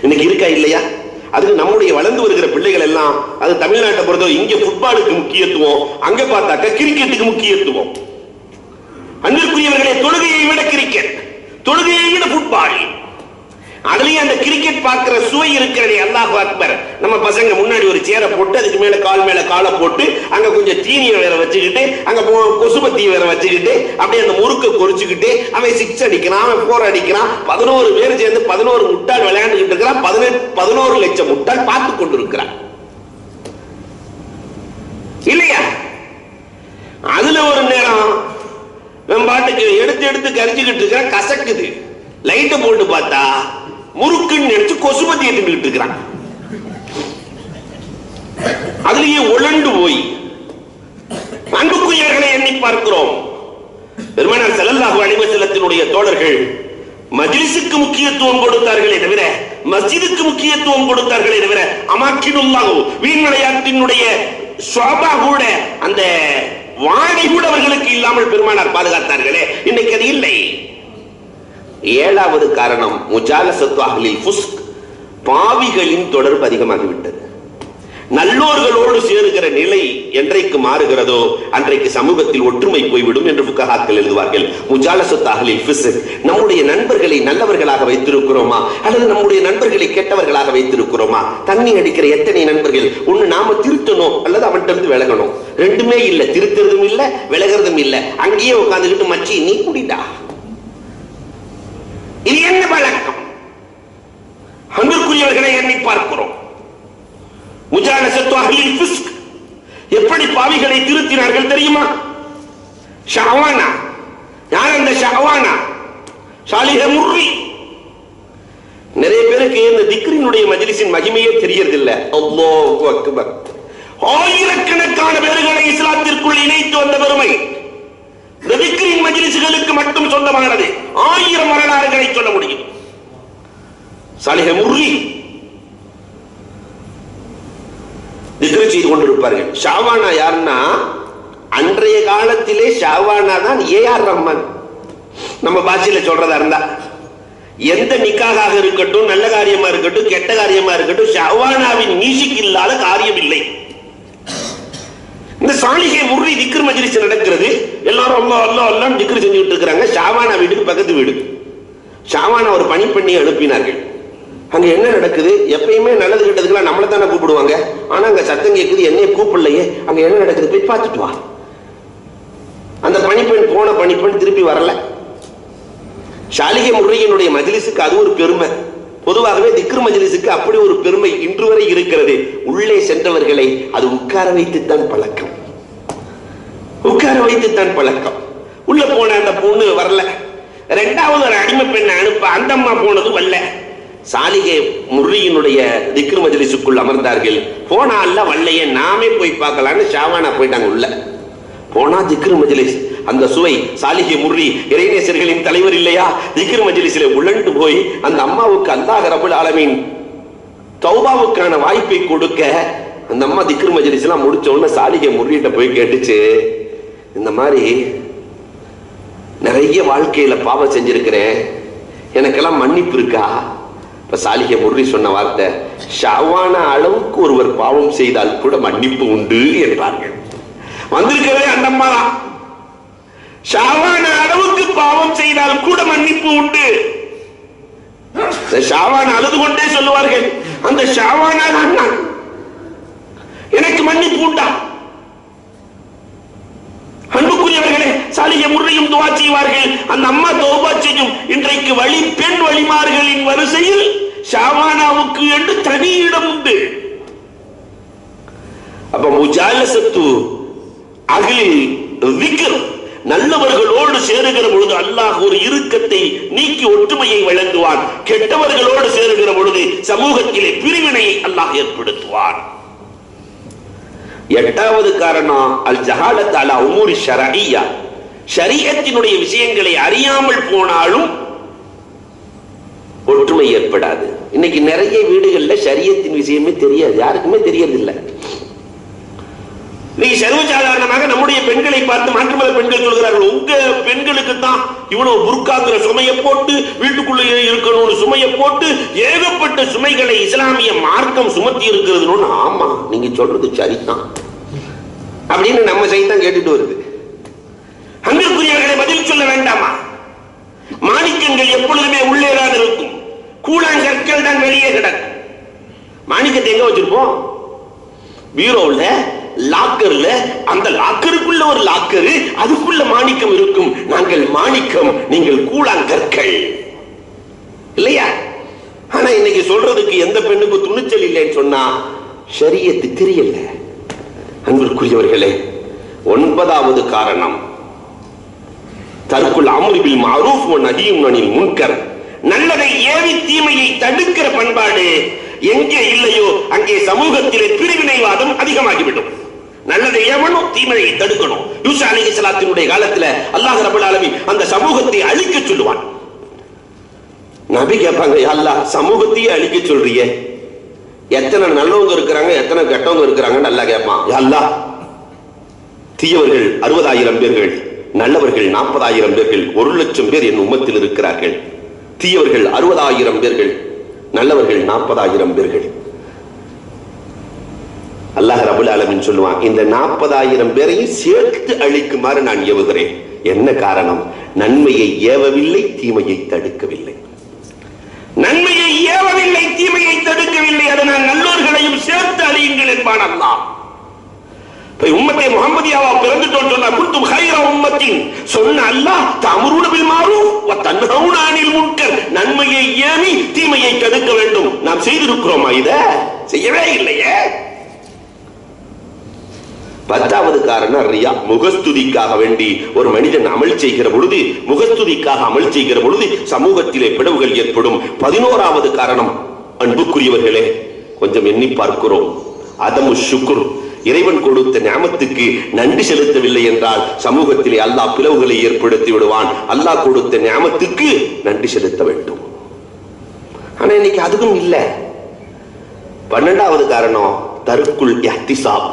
இன்னைக்கு இருக்கா இல்லையா? அதுக்கு நம்முடைய வளர்ந்து வருகிற பிள்ளைகள் எல்லாம், அது தமிழ்நாட்டை பொறுத்தவரை இங்க ஃபுட்பாலுக்கு முக்கியத்துவம், அங்க பார்த்தாக்க கிரிக்கெட்டுக்கு முக்கியத்துவம். அன்பிற்குரியவர்களே, தொழுகையை விட கிரிக்கெட், தொழுகையை விட ஃபுட்பால். அதுலயும் அந்த கிரிக்கெட் பார்க்கிற சுவை இருக்கிறதே, அல்லாஹு அக்பர். நம்ம பசங்க முன்னாடி ஒரு சேரை போட்டு அதுக்கு மேல காலை போட்டு அங்க கொஞ்சம் தீனியை வேற வச்சுக்கிட்டு அங்க கொசுபத்தியை வேற வச்சுக்கிட்டு அப்படியே அந்த முறுக்க கொறிச்சுக்கிட்டு அவன் 6 அடிக்கிறான், அவன் 4 அடிக்கிறான். 11 பேர் சேர்ந்து 11 முட்டாள் விளையாண்டுகிட்டு இருக்கிறான். 11 லட்சம் முட்டாள் பார்த்து கொண்டிருக்கிறான் இல்லையா? அதுல ஒரு நேரம் பாட்டுக்கு எடுத்து கரிச்சுக்கிட்டு இருக்கிற கசக்குது. லைட்டை போட்டு பார்த்தா முறுக்குன்னு நினைச்சு கொசுபத்தி எடுத்துக்கிட்டு இருக்கிறான். அதுல அப்படியே உழண்டு போய் அன்புக்குரியவர்களை எண்ணி பார்க்கிறோம். பெருமானார் ஸல்லல்லாஹு அலைஹி வஸல்லத்தினுடைய தோழர்கள் மஜ்லிஸுக்கு முக்கியத்துவம் கொடுத்தார்களே தவிர மஸ்ஜிதுக்கு முக்கியத்துவம் கொடுத்தார்களே தவிர அமாக்கினுல்லாஹ் வீண் விளையாட்டினுடைய ஷோபா கூட அந்த வாடை கூட அவர்களுக்கு இல்லாமல் பெருமானார் பாதுகாத்தார்களே. இன்னைக்கு அது இல்லை. ஏழாவது காரணம் முஜாலசத்து அஹ்லில் ஃபுஸ்க், பாவிகளின் தொடர்பு அதிகமாகிவிட்டது. நல்லோர்களோடு சேருகிற நிலை என்றைக்கு மாறுகிறதோ அன்றைக்கு சமூகத்தில் ஒற்றுமை போய்விடும் என்று ஃபுகஹாக்கள் எழுதுவார்கள். முஜாலசத்து அஹ்லில் ஃபிஸ்க், நம்முடைய நண்பர்களை நல்லவர்களாக வைத்திருக்கிறோமா அல்லது நம்முடைய நண்பர்களை கெட்டவர்களாக வைத்திருக்கிறோமா? தண்ணி அடிக்கிற எத்தனை நண்பர்கள், ஒண்ணு நாம திருத்தணும் அல்லது அவன்கிட்ட இருந்து விலகணும். ரெண்டுமே இல்ல, திருத்துறதும் இல்ல விலகிறதும் இல்ல. அங்கேயே உட்கார்ந்துகிட்டு மச்சி நீ குடிடா, இது என்ன பழக்கம்? அன்பிற்குரியவர்களை எண்ணி பார்க்கிறோம். முஜாலசத்து அஹ்லில் ஃபிஸ்க் எப்படி பாவிகளை திருத்தினார்கள் தெரியுமா? ஷஅவானா, யார் அந்த ஷஅவானா? சாலிஹ் முர்ரி. நிறைய பேருக்கு இந்த திக்ரினுடைய மஜ்லிஸின் மகிமையே தெரியறதில்லை. அல்லாஹு அக்பர். ஆயிரக்கணக்கான பேர்களை இஸ்லாத்திற்குள் இணைத்து வந்த பெருமை இந்த திக்ரின் மஜ்லிஸ்களுக்கு மட்டும் சொந்தமானது. 1000 வரலாறுகளை சொல்ல முடியும். சாலிஹ் முர்ரி திக்ர் செய்து கொண்டிருப்பார்கள். ஷாவானா யாருன்னா, அன்றைய காலத்திலே ஷாவானா தான் ஏஆர் ரஹ்மான். நம்ம பாஷையில சொல்றதா இருந்தா எந்த நிக்காக இருக்கட்டும், நல்ல காரியமா இருக்கட்டும், கெட்ட காரியமா இருக்கட்டும், ஷாவானாவின் மியூசிக் இல்லாத காரியம் இல்லை. இந்த சாலிஹே முர்ரி திக்ர் மஜ்லிஸ் நடக்கிறது. எல்லாரும் அல்லாஹ் அல்லாஹ் அல்லாஹ் திக்ர் செஞ்சுட்டு இருக்காங்க. ஷாவானா வீட்டுக்கு பக்கத்து வீடு. ஷாவானா ஒரு பணி பண்ணி அனுப்பினார்கள். அங்க என்ன நடக்குது? எப்பயுமே நல்லது கிட்டதுக்கெல்லாம் நம்மளை தானே கூப்பிடுவாங்க. ஆனா அங்க சத்தம் கேட்குது, என்னைய கூப்பிடலையே, அங்க என்ன நடக்குது போய் பார்த்துட்டு வா. அந்த பணிப்பெண் போன பணிப்பெண் திருப்பி வரல. சாலிஹே முர்ரியினுடைய மஜ்லிஸுக்கு அது ஒரு பெருமை. பொதுவாகவே திக்ர் மஜ்லிஸுக்கு அப்படி ஒரு பெருமை இன்று வரை இருக்கிறது. உள்ளே சென்றவர்களை அது உட்கார வைத்துத்தான் பழக்கம், உட்கார வைத்துத்தான் பழக்கம். உள்ள போன அந்த பொண்ணு வரல. ரெண்டாவது ஒரு அடிமை பெண்ணை அனுப்ப அந்த அம்மா போனது வரல. சாலிஹே முர்ரியினுடைய திக்ர் மஜ்லிஸுக்குள் அமர்ந்தார்கள். போனா அல்ல வல்லையே, நாமே போய் பார்க்கலான்னு ஷாவானா போயிட்டாங்க. உள்ள போனா திக்ர் மஜ்லிஸ், அந்த சுவை. சாலிஹே முர்ரி இறைநேசர்களின் தலைவர் இல்லையா? திக்ர் மஜ்லிஸிலே உழண்டு போய் அந்த அம்மாவுக்கு அல்லாஹ் ரப்பல் ஆலமீன் தௌபாவுக்கான வாய்ப்பை கொடுக்க அந்த அம்மா திக்ர் மஜ்லிஸ் எல்லாம் முடிச்ச உடனே சாலிஹே முர்ரிட்ட போய் கேட்டுச்சு, இந்த மாதிரி நிறைய வாழ்க்கையில பாவம் செஞ்சிருக்கிறேன், எனக்கெல்லாம் மன்னிப்பு இருக்கா? சாலிஹே முர்ரி சொன்ன வார்த்தை, ஷாவானா அளவுக்கு ஒருவர் பாவம் செய்தால் கூட மன்னிப்பு உண்டு என்றார்கள். வந்திருக்கவே அந்த அம்மா தான். ஷாவானா அளவுக்கு பாவம் செய்தால் கூட மன்னிப்பு உண்டு. ஷாவானா அழுது கொண்டே சொல்லுவார்கள், அந்த ஷாவானா தான் நான், எனக்கு மன்னிப்பு உண்டா? அன்புக்குரியவர்களே, சாலிஹே முர்ரியும் துஆ செய்வார்கள், அந்த அம்மா தௌபா செய்யும். இன்றைக்கு வழி பெண் வழிமார்களின் வரிசையில் ஷாவானாவுக்கு என்று தனி இடம் உண்டு. அப்ப முஜாலசத்து அஹ்லில் திக்ர், நல்லவர்களோடு சேருகிற பொழுது அல்லாஹ் ஒரு இறுக்கத்தை நீக்கி ஒற்றுமையை வழங்குவான். கெட்டவர்களோடு சேருகிற பொழுது சமூகத்திலே பிரிவினையை அல்லாஹ் ஏற்படுத்துவான். எட்டாவது காரணம் அல் ஜஹாலத் அலா உமூரி ஷரஇய்யா, ஷரீஅத்தினுடைய விஷயங்களை அறியாமல் போனாலும் ஒற்றுமை ஏற்படாது. இன்னைக்கு நிறைய வீடுகள்ல ஷரீஅத்தின் விஷயமே தெரியாது, யாருக்குமே தெரியறதில்லை. நீ சர்வசாதாரணமாக நம்முடைய பெண்களை பார்த்து மாற்று மத பெண்கள் சொல்கிறார்கள், உங்க பெண்களுக்கு தான் இவ்வளவு புர்காங்கிற சுமையை போட்டு வீட்டுக்குள்ளேயே இருக்கணும்னு சுமையை போட்டு ஏகப்பட்ட சுமைகளை இஸ்லாமிய மார்க்கம் சுமத்தி இருக்கிறது. ஆமா, நீங்க சொல்றது சரிதான் அப்படின்னு நம்ம சைத்தான் கேட்டுட்டு வருது. அன்பிற்குரியவர்களை பதில் சொல்ல வேண்டாமா? மாணிக்கங்கள் எப்பொழுதுமே உள்ளேதான் இருக்கும், கூழாங்கற்கள் தான் வெளியே கிடக்கும். மாணிக்கத்தை எங்க வச்சிருப்போம்? பீரோவில், லாக்கர்ல. அந்த லாக்கருக்குள்ள ஒரு லாக்கரு, அதுக்குள்ள மாணிக்கம் இருக்கும். நாங்கள் மாணிக்கம், நீங்கள் கூழாங்கற்கள் இல்லையா? ஆனா இன்னைக்கு சொல்றதுக்கு எந்த பெண்ணுக்கு துணிச்சல் இல்லைன்னு சொன்னா ஷரியத்து தெரியல. அன்பிற்குரியவர்களே, ஒன்பதாவது காரணம் தர்க்குல் அம்ரி பில் மஅரூஃப் வ நஹ்யு அனில் முன்கர், நல்லதை ஏவி தீமையை தடுக்கிற பண்பாடு எங்கே இல்லையோ அங்கே சமூகத்திலே பிரிவினைவாதம் அதிகம். அதிகமாகிவிடும். நல்லதை ஏவணும், தீமையை தடுக்கணும். யூசா அலைஹிஸ்ஸலாத்தினுடைய காலத்துல அல்லாஹ் ரப்பல் ஆலமீன் அந்த சமூகத்தை அழிக்க சொல்லுவான். நபி கேட்பாங்க, யா அல்லாஹ் சமூகத்தையே அழிக்க சொல்றியே, எத்தனை நல்லவங்க இருக்கிறாங்க எத்தனை கெட்டவங்க இருக்கிறாங்கன்னு அல்லாஹ் கேட்பான். யா அல்லாஹ் தீயவர்கள் 60,000 பேர்கள், நல்லவர்கள் 40,000 பேர்கள், 1,00,000 பேர் என் உம்மத்தில் இருக்கிறார்கள். தீயவர்கள் 60,000 பேர்கள், நல்லவர்கள் 40,000 பேர்கள். அல்லாஹ் ரப்பல் ஆலமீன் சொல்லுவான், இந்த 40,000 பேரையும் சேர்த்து அழிக்குமாறு நான் ஏவுகிறேன். என்ன காரணம்? நன்மையை ஏவவில்லை, தீமையை தடுக்கவில்லை. நன்மையை ஏவவில்லை, தீமையை தடுக்கவில்லை, அதனால் நல்லோர்களையும் சேர்த்து அழியுங்கள் என்பான் அல்லாஹ். உம்மத்தை முஹம்மதியாவா பிறந்துட்டோம் சொன்னா குன்தும் கைர உம்மத்தின் சொன்ன அல்லாஹ் தஅமுருன பில் மஅரூஃப் வ தன்ஹவுன அனில் முன்கர், நன்மையை ஏவி தீமையை தடுக்க வேண்டும். நாம் செய்திருக்கிறோமா? இத செய்யவே இல்லையே. 10வது காரணம் ரியா, முகஸ்துதிக்காக வேண்டி ஒரு மனிதன் அமல் செய்கிற பொழுது, முகஸ்துதிக்காக அமல் செய்கிற பொழுது சமூகத்திலே பிளவுகள் ஏற்படும். 11வது காரணம், அன்புக்குரியவர்களே கொஞ்சம் எண்ணி பார்க்கிறோம், அதமு ஷுக்ர், இறைவன் கொடுத்த நியாமத்துக்கு நன்றி செலுத்தவில்லை என்றால் சமூகத்திலே அல்லாஹ் பிளவுகளை ஏற்படுத்தி விடுவான். அல்லாஹ் கொடுத்த நியாமத்துக்கு நன்றி செலுத்த வேண்டும். ஆனா இன்னைக்கு அதுவும் இல்லை. 12வது காரணம் தருக்குல் இஹ்திசாப்,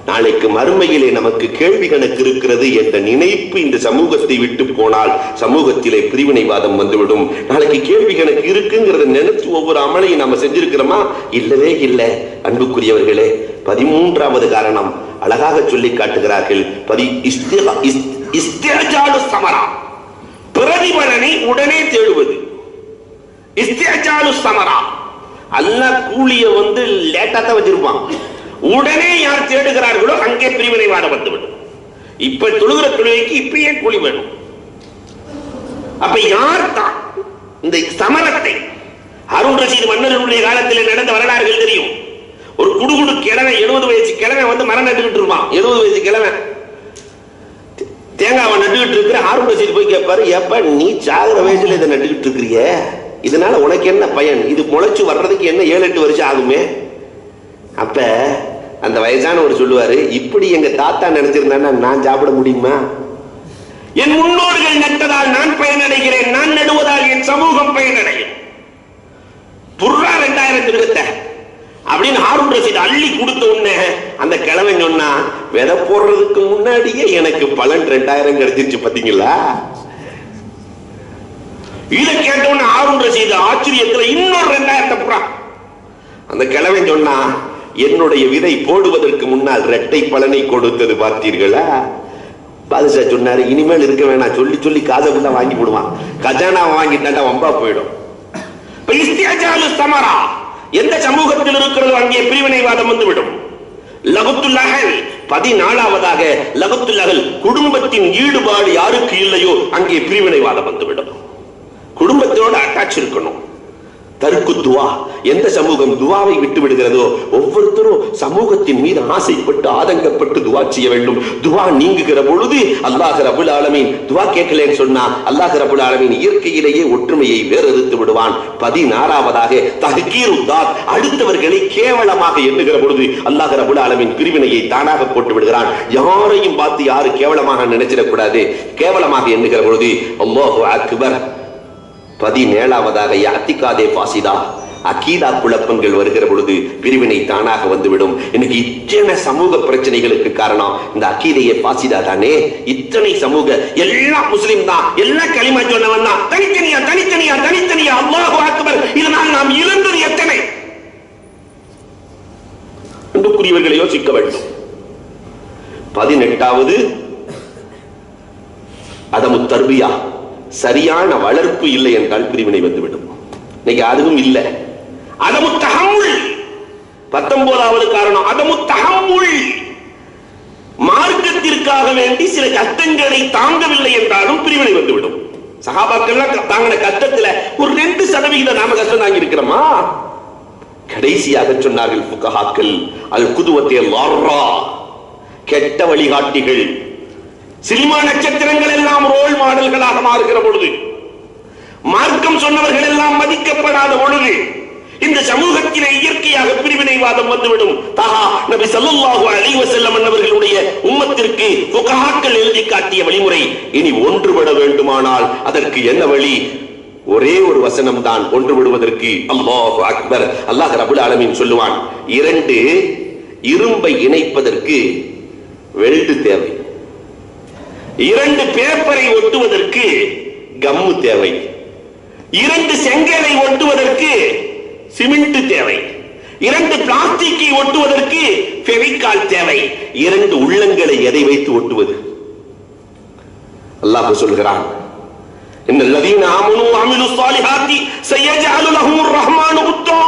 நாளைக்கு மறுமையிலே நமக்கு கேள்வி கணக்கு இருக்கிறது என்ற நினைப்பு இந்த சமூகத்தை விட்டு போனால் சமூகத்திலே பிரிவினைவாதம் வந்துவிடும். நாளைக்கு கேள்வி கணக்கு இருக்குங்கிறத நினைச்சு ஒவ்வொரு அமலையும் நாம செஞ்சிருக்கிறோமா? இல்லவே இல்லை. அன்புக்குரியவர்களே, 13வது காரணம் அழகாக சொல்லி காட்டுகிறார்கள். பிரதிபலனை உடனே தேடுவது. இஸ்திஅஜாலு ஸமரா, அல்லாஹ் கூலிய லேட்டா தான் வச்சிருப்பான். உடனே யார் தேடுகிறார்களோ அங்கே பிரிவினைவாதம் வந்துவிடும். இப்ப தொழுகிற தொழுகைக்கு இப்பயே கூலி வேணும். அப்ப யார் தான் இந்த சமரத்தை, ஹாரூன் ரஷீத் மன்னர்களுடைய காலத்தில் நடந்த வரலாறுகள் தெரியும். ஒரு குடுகுடு கிழவன், 70 வயசு கிழவன் மரம் நட்டுக்கிட்டு இருப்பான். 70 வயசு கிழவன் தேங்காவை நட்டுக்கிட்டு இருக்கிற ஹாரூன் ரஷீத் போய் கேட்பாரு, எப்ப நீ சாகுற வயசுல இதை நட்டுக்கிட்டு இருக்கிறிய, இதனால உனக்கு என்ன பயன்? இது முளைச்சு வர்றதுக்கு என்ன 7-8 வருஷம் ஆகுமே. அப்ப அந்த வயசானவர் சொல்லுவாரு, இப்படி எங்க தாத்தா நினைச்சிருந்தா நான் சாப்பிட முடியுமா? என் முன்னோர்கள் நட்டதால் நான் பயனடைகிறேன், நான் நடுவதால் என் சமூகம் பயனடையும். புர்ரா 2000 அப்படின்னு ஹாரூன் ரஷீத் அள்ளி கொடுத்த உடனே அந்த கிழவன் சொன்னா, விதை போடுறதுக்கு முன்னாடியே எனக்கு பலன் 2000 கிடைச்சிருச்சு பாத்தீங்களா? இதை கேட்ட உடனே ஹாரூன் ரஷீத் ஆச்சரியத்துல இன்னொரு 2000 புறா. அந்த கிழவன் சொன்னா, என்னுடைய விதை போடுவதற்கு முன்னால் 2 பலனை கொடுத்தது பார்த்தீர்களா? பாதுஷா சொன்னாரு, இனிமேல் இருக்க வேணாம், சொல்லி சொல்லி காசை ஃபுல்லா வாங்கி போடுவான், கஜானா வாங்கிட்டாண்டா வம்பா போயிடும். எந்த சமூகத்தில் இருக்கிறதோ அங்கே பிரிவினைவாதம் வந்துவிடும். லகுத்துல்லஹல் 14வதாக லகுத்துல்லஹல், குடும்பத்தின் ஈடுபாடு யாருக்கு இல்லையோ அங்கே பிரிவினைவாதம் வந்துவிடும். குடும்பத்தோடு அட்டாச் இருக்கணும். தருக்கு துவா, எந்த சமூகம் துவாவை விட்டு விடுகிறதோ ஒவ்வொருத்தரும் சமூகத்தின் மீது ஆசைப்பட்டு ஆதங்கப்பட்டு துவா செய்ய வேண்டும். துவா நீங்குகிற பொழுது அல்லாஹ் ரப்பல் ஆலமீன் துவா கேட்கலன்னு சொன்னா அல்லாஹ் ரப்பல் ஆலமீன் இயற்கையிலேயே ஒற்றுமையை வேறறுத்து விடுவான். 16வதாக தஹ்கீரு தாத், அடுத்தவர்களை கேவலமாக எண்ணுகிற பொழுது அல்லாஹ் ரப்பல் ஆலமீன் பிரிவினையை தானாக போட்டு விடுகிறான். யாரையும் பார்த்து யாரு கேவலமாக நினைச்சிடக்கூடாது. கேவலமாக எண்ணுகிற பொழுது அல்லாஹு அக்பர். 17வதாக யாத்திகாதே ஃபாசிதா, அகீதா குழப்பங்கள் வருகிற பொழுது பிரிவினை தானாக வந்துவிடும். இன்னைக்கு இத்தனை சமூக பிரச்சனைகளுக்கு காரணம் இந்த அகீதையே ஃபாசிதா தானே. இத்தனை சமூக, எல்லாம் முஸ்லிம் தான், எல்லாம் களிமா சொன்னவன் தான், தனித்தனியா தனித்தனியா தனித்தனியா அல்லாஹு அக்பர். இதனால் நாம் இழந்தது எத்தனை? அன்புக்குரியவர்களை யோசிக்க வேண்டும். 18வது அதமு தர்பியா, சரியான வளர்ப்பு இல்லை என்றால் பிரிவினை வந்துவிடும். இன்னைக்கு அதுவும் இல்லை. அதமு தஹம்முல் 19வது காரணம் அதமு தஹம்முல், மார்க்கத்திற்காக வேண்டி சில கஷ்டங்களை தாங்கவில்லை என்றாலும் பிரிவினை வந்துவிடும். சஹாபாக்கள் தாங்கின கஷ்டத்துல ஒரு 2% நாம கஷ்டம் தாங்கி இருக்கிறோமா? கடைசியாக சொன்னார்கள் ஃபுகஹாக்கள், அல் குதுவத்தே லார்ரா, கெட்ட வழிகாட்டிகள். சினிமா நட்சத்திரங்கள் எல்லாம் ரோல் மாடல்களாக மாறுகிற பொழுது, மார்க்கம் சொன்னவர்கள் எல்லாம் மதிக்கப்படாத பொழுது, இந்த சமூகத்திலே இயற்கையாக பிரிவினைவாதம் வந்துவிடும். நபி ஸல்லல்லாஹு அலைஹி வஸல்லம் அவர்களுடைய உம்மத்திற்கு ஃபுகஹாக்கள் எழுதி காட்டிய வழிமுறை. இனி ஒன்றுபட வேண்டுமானால் அதற்கு என்ன வழி? ஒரே ஒரு வசனம் தான் ஒன்றுபடுவதற்கு. அல்லாஹு அக்பர். அல்லாஹ் ரப்பல் ஆலமீன் சொல்லுவான், 2 இரும்பை இணைப்பதற்கு வெல்டு தேவை, 2 பேப்பரை ஒட்டுவதற்கு கம்மு தேவை, 2 செங்கலை ஒட்டுவதற்கு சிமெண்ட் தேவை, 2 பிளாஸ்டிக்கை ஒட்டுவதற்கு ஃபெவிகால் தேவை, 2 உள்ளங்களை எதை வைத்து ஒட்டுவது? அல்லாஹ் சொல்கிறான், இன்னல்லதீன ஆமனூ வஅமிலுஸ் ஸாலிஹாத்தி சயஜஅலு லஹுமுர் ரஹ்மானு உத்தா.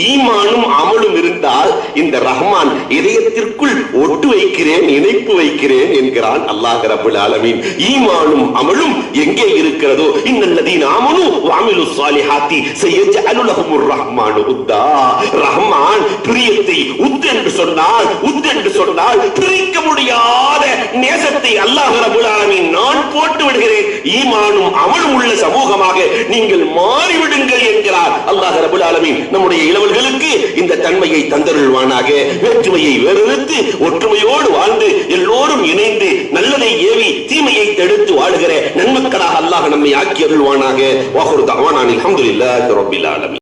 ஈமானும் அமலும் இருந்தால் இந்த ரஹ்மான் இதயத்திற்குள் ஒட்டு வைக்கிறேன், இணைப்பு வைக்கிறேன் என்கிறான் அல்லாஹ் ரப்பல் ஆலமீன். ஈமானும் அமலும் எங்கே இருக்கிறதோ, இன்னல்லதீன ஆமனூ வஅமிலுஸ் ஸாலிஹாத்தி சயஜஅலு லஹுமுர் ரஹ்மானு உத்தா. ரஹ்மான் பிரியத்தை உத்தென்று சொன்னால் பிரிக்க முடியாத நேசத்தை அல்லாஹ் ரப்பல் ஆலமீன் நான் போட்டு விடுகிறேன். ஈமானும் அமலும் உள்ள சமூகமாக நீங்கள் மாறிவிடுங்கள் என்கிறார் அல்லாஹ் ரப்பல் ஆலமீன். நம்முடைய இளவல்களுக்கு இந்த தன்மையை தந்தருள்வானாக. வேற்றுமையை வேறறுத்து ஒற்றுமையோடு வாழ்ந்து எல்லோரும் இணைந்து நல்லதை ஏவி தீமையை தடுத்து வாழுகிற நன்மக்களாக அல்லாஹ் நம்மை ஆக்கி அருள்வானாக. வாஹுரு தஅவானா அல்ஹம்துலில்லாஹி ரப்பில் ஆலமீன்.